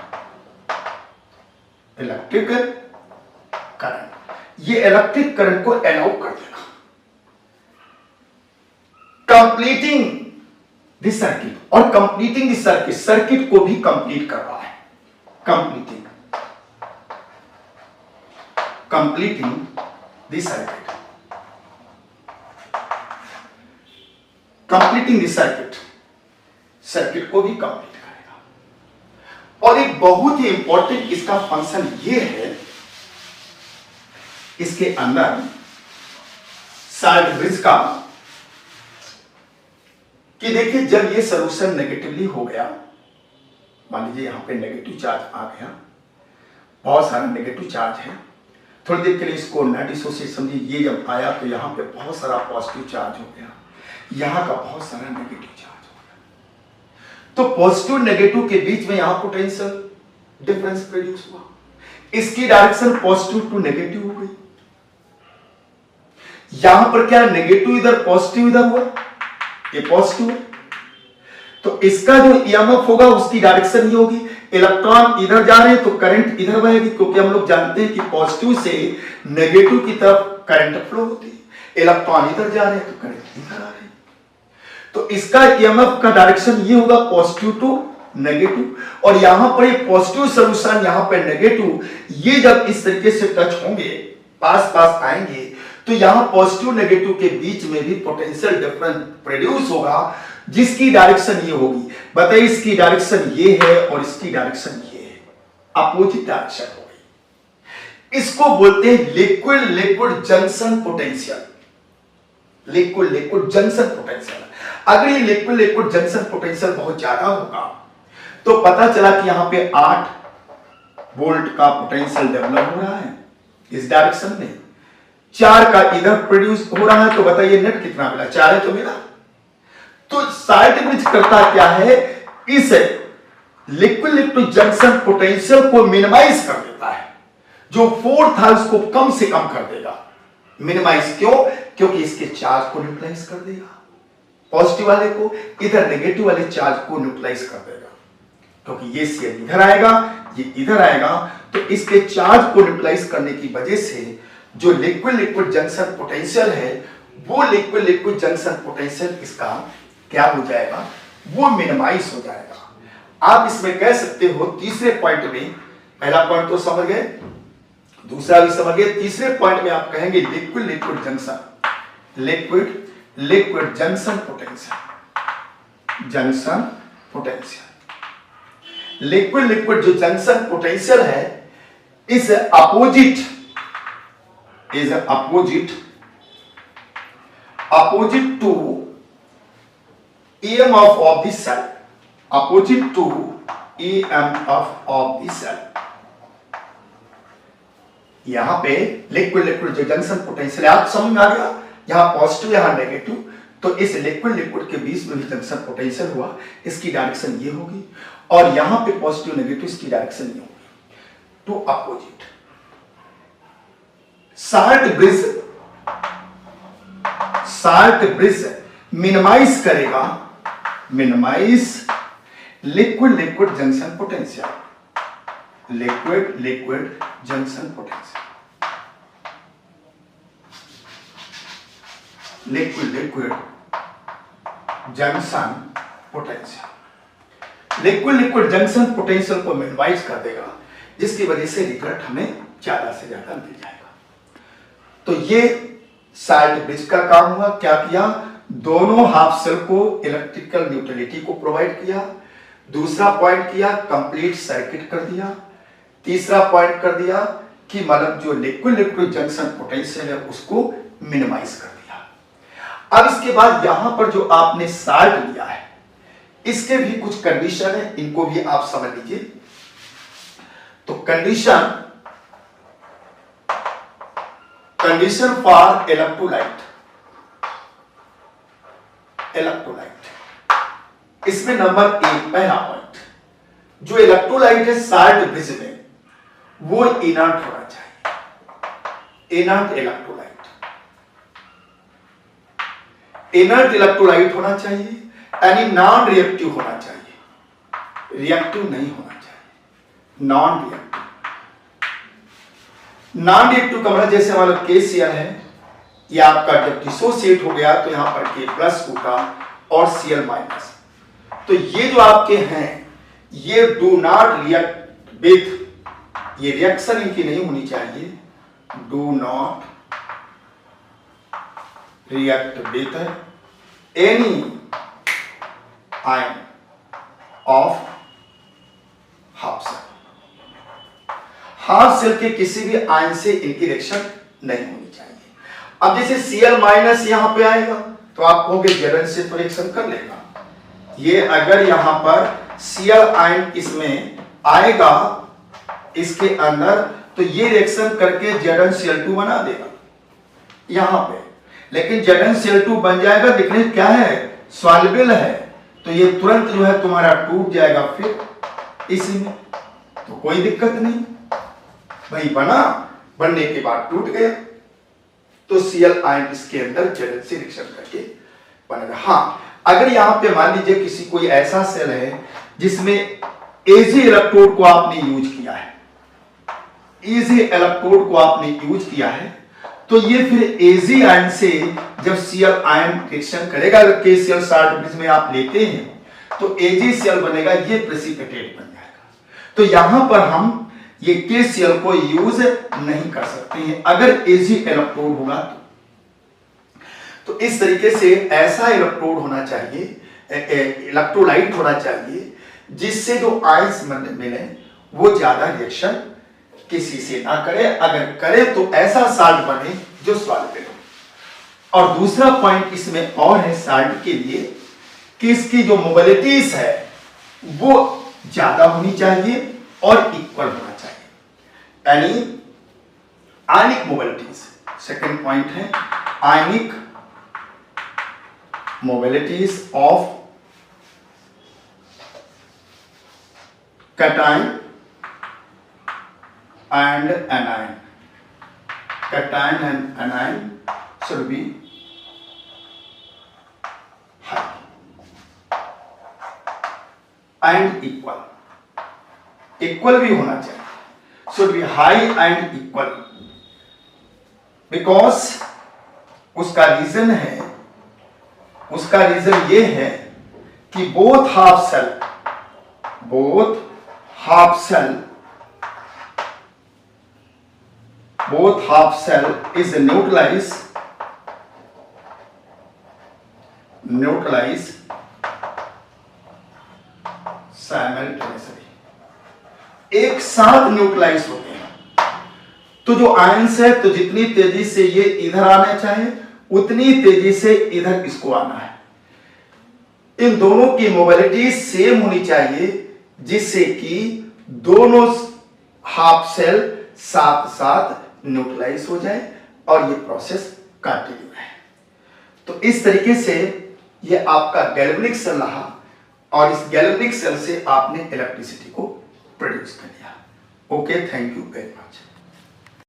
ये इलेक्ट्रिक करंट को अलाउ कर देगा, कंप्लीटिंग दिस सर्किट। और कंप्लीटिंग दिस सर्किट को भी कंप्लीट कर रहा है, कंप्लीटिंग दिस सर्किट को भी कंप्लीट करेगा। और एक बहुत ही इंपॉर्टेंट इसका फंक्शन ये है, इसके अंदर साल्ट ब्रिज का कि देखिए जब ये सॉल्यूशन नेगेटिवली हो गया, मान लीजिए यहां पे नेगेटिव चार्ज आ गया, बहुत सारा नेगेटिव चार्ज है, थोड़ी देर के लिए इसको ना डिसोसिएट समझिए, ये जब आया तो यहां पे बहुत सारा पॉजिटिव चार्ज हो गया, यहां का बहुत सारा नेगेटिव चार्ज हो गया, तो पॉजिटिव नेगेटिव के बीच में यहां पोटेंशियल डिफरेंस प्रोड्यूस हुआ, इसकी डायरेक्शन पॉजिटिव टू नेगेटिव हो गई, यहां पर क्या नेगेटिव इधर पॉजिटिव इधर हुआ, ये पॉजिटिव है, तो इसका जो ईएमएफ होगा उसकी डायरेक्शन ये होगी, इलेक्ट्रॉन इधर जा रहे हैं तो करंट इधर बहेगी, क्योंकि हम लोग जानते हैं कि पॉजिटिव से नेगेटिव की तरफ करंट फ्लो होती है, इलेक्ट्रॉन इधर जा रहे हैं तो करंट इधर आ रहे हैं, तो इसका ईएमएफ का डायरेक्शन ये होगा पॉजिटिव टू नेगेटिव, और यहां पर ये पॉजिटिव सॉल्यूशन यहां पर नेगेटिव, ये जब इस तरीके से टच होंगे, पास पास आएंगे, तो यहां पॉजिटिव नेगेटिव के बीच में भी पोटेंशियल डिफरेंस प्रोड्यूस होगा, जिसकी डायरेक्शन ये होगी, बताइए इसकी डायरेक्शन ये है और इसकी डायरेक्शन ये है, अपोजिट डायरेक्शन हो गई, इसको बोलते हैं liquid liquid junction potential, liquid liquid junction potential. अगर ये लिक्विड लिक्विड जंक्शन पोटेंशियल बहुत ज्यादा होगा तो पता चला कि यहां पे 8 वोल्ट का पोटेंशियल डेवलप हो रहा है इस डायरेक्शन में, 4 का इधर प्रोड्यूस हो रहा है, तो बताइए नेट कितना मिला, 4 है तो मिला। तो साल्ट ब्रिज करता क्या है, इस लिक्विड लिक्विड जंक्शन पोटेंशियल को मिनिमाइज कर देता है, जो फोर्स था उसको कम से कम कर देगा, मिनिमाइज क्यों, क्योंकि इसके चार्ज को न्यूट्रलाइज कर देगा, पॉजिटिव वाले को, इधर नेगेटिव वाले चार्ज को न्यूट्रलाइज कर देगा, क्योंकि ये शेयर इधर आएगा, ये इधर आएगा, तो इसके चार्ज को न्यूट्रलाइज करने की वजह से जो लिक्विड लिक्विड जंक्शन पोटेंशियल है, वो लिक्विड लिक्विड जंक्शन पोटेंशियल इसका क्या हो जाएगा, वो मिनिमाइज हो जाएगा। आप इसमें कह सकते हो तीसरे पॉइंट में, पहला पॉइंट तो समझ गए, दूसरा भी समझ गए, तीसरे पॉइंट में आप कहेंगे liquid liquid junction, liquid liquid junction potential, junction potential, liquid liquid जो जंक्शन पोटेंशियल है is opposite to EMF of the cell, opposite to EMF of the cell। यहां पे लिक्विड लिक्विड जो जंक्शन पोटेंशियल है, आप समझ में आ गया, यहां पॉजिटिव यहां नेगेटिव, तो इस लिक्विड लिक्विड के बीच में भी जंक्शन पोटेंशियल हुआ, इसकी डायरेक्शन ये होगी, और यहां पे पॉजिटिव नेगेटिव इसकी डायरेक्शन ये होगी, to opposite. Salt bridge minimize करेगा, minimize liquid liquid junction potential, liquid liquid junction potential, liquid liquid junction potential, liquid liquid junction potential को मिनिमाइज कर देगा, जिसकी वजह से रिजल्ट हमें ज्यादा से ज्यादा मिल जाएगा। तो ये साल्ट ब्रिज का काम हुआ, क्या किया, दोनों हाफ सेल को इलेक्ट्रिकल न्यूट्रलिटी को प्रोवाइड किया, दूसरा पॉइंट किया कंप्लीट सर्किट कर दिया, तीसरा पॉइंट कर दिया कि मतलब जो लिक्विड लिक्विड जंक्शन पोटेंशियल है उसको मिनिमाइज कर दिया। अब इसके बाद यहां पर जो आपने साल्ट लिया है इसके भी कुछ कंडीशन है, इनको भी आप समझ लीजिए। तो कंडीशन फॉर इलेक्ट्रोलाइट, इसमें नंबर 1 पहला पॉइंट, जो इलेक्ट्रोलाइट है साल्ट ब्रिज में वो इनर्ट होना चाहिए, इनर्ट इलेक्ट्रोलाइट, इनर्ट इलेक्ट्रोलाइट होना चाहिए, यानी नॉन रिएक्टिव होना चाहिए, रिएक्टिव नहीं होना चाहिए, नॉन रिएक्टिव। नॉन रिएक्टिव का मतलब जैसे हमारा KCl है, ये आपका जब डिसोसिएट हो गया तो यहां पर K+ होगा और Cl-, तो ये जो आपके हैं ये डू नॉट रिएक्ट विथ, ये रिएक्शन इनकी नहीं होनी चाहिए, do not react with any ion of half cell, half cell के किसी भी आयन से इनकी रिएक्शन नहीं होनी चाहिए। अब जैसे Cl माइनस यहां पे आएगा तो आप कहोगे Zn से तो रिएक्शन कर लेगा। ये अगर यहां पर Cl आयन इसमें आएगा इसके अंदर तो ये रिएक्शन करके ZnCl2 बना देगा यहां पे, लेकिन ZnCl2 बन जाएगा, लेकिन क्या है, सॉल्युबल है, तो ये तुरंत जो है तुम्हारा टूट जाएगा फिर इसी में, तो कोई दिक्कत नहीं भाई, बनने के बाद टूट गया तो Cl आयन इसके अंदर Zn से रिएक्शन करके बनेगा। हाँ, अगर यहां पे मान लीजिए किसी कोई ऐसा सेल है जिसमें Ag इलेक्ट्रोड को आपने यूज किया है, Ag इलेक्ट्रोड को आपने यूज किया है, तो ये फिर Ag आयन से जब Cl आयन रिएक्शन करेगा, अगर KCl शार्ट में आप लेते हैं तो AgCl बनेगा, ये प्रेसिपिटेट बन जाएगा। तो यहां पर हम ये KCl को यूज नहीं कर सकते हैं अगर Ag इलेक्ट्रोड होगा तो इस तरीके से ऐसा इलेक्ट्रोड होना चाहिए, इलेक्ट्रोलाइट होना चाहिए जिससे जो आयंस मिले वो ज्यादा रिएक्शन किसी से ना करे, अगर करे तो ऐसा साल्ट बने जो सॉल्युबल हो। और दूसरा पॉइंट इसमें और है साल्ट के लिए कि इसकी जो मोबिलिटीज है वो ज्यादा होनी चाहिए और इक्वल होना चाहिए, यानी आयनिक मोबिलिटीज। सेकंड पॉइंट है आयनिक mobilities of cation and anion. Cation and anion should be high and equal. Equal भी होना चाहिए, should be high and equal, because उसका रीजन ये है कि both half cell is neutralize simultaneously, एक साथ न्यूट्रलाइज होते हैं। तो जो आयंस है तो जितनी तेजी से ये इधर आना चाहिए उतनी तेजी से इधर इसको आना है। इन दोनों की मोबिलिटी सेम होनी चाहिए जिससे कि दोनों हाफ सेल साथ साथ न्यूट्रलाइज हो जाए और ये प्रोसेस कंटिन्यू है। तो इस तरीके से ये आपका गैल्वेनिक सेल रहा और इस गैल्वेनिक सेल से आपने इलेक्ट्रिसिटी को प्रोड्यूस कर दिया। Okay, thank you very much.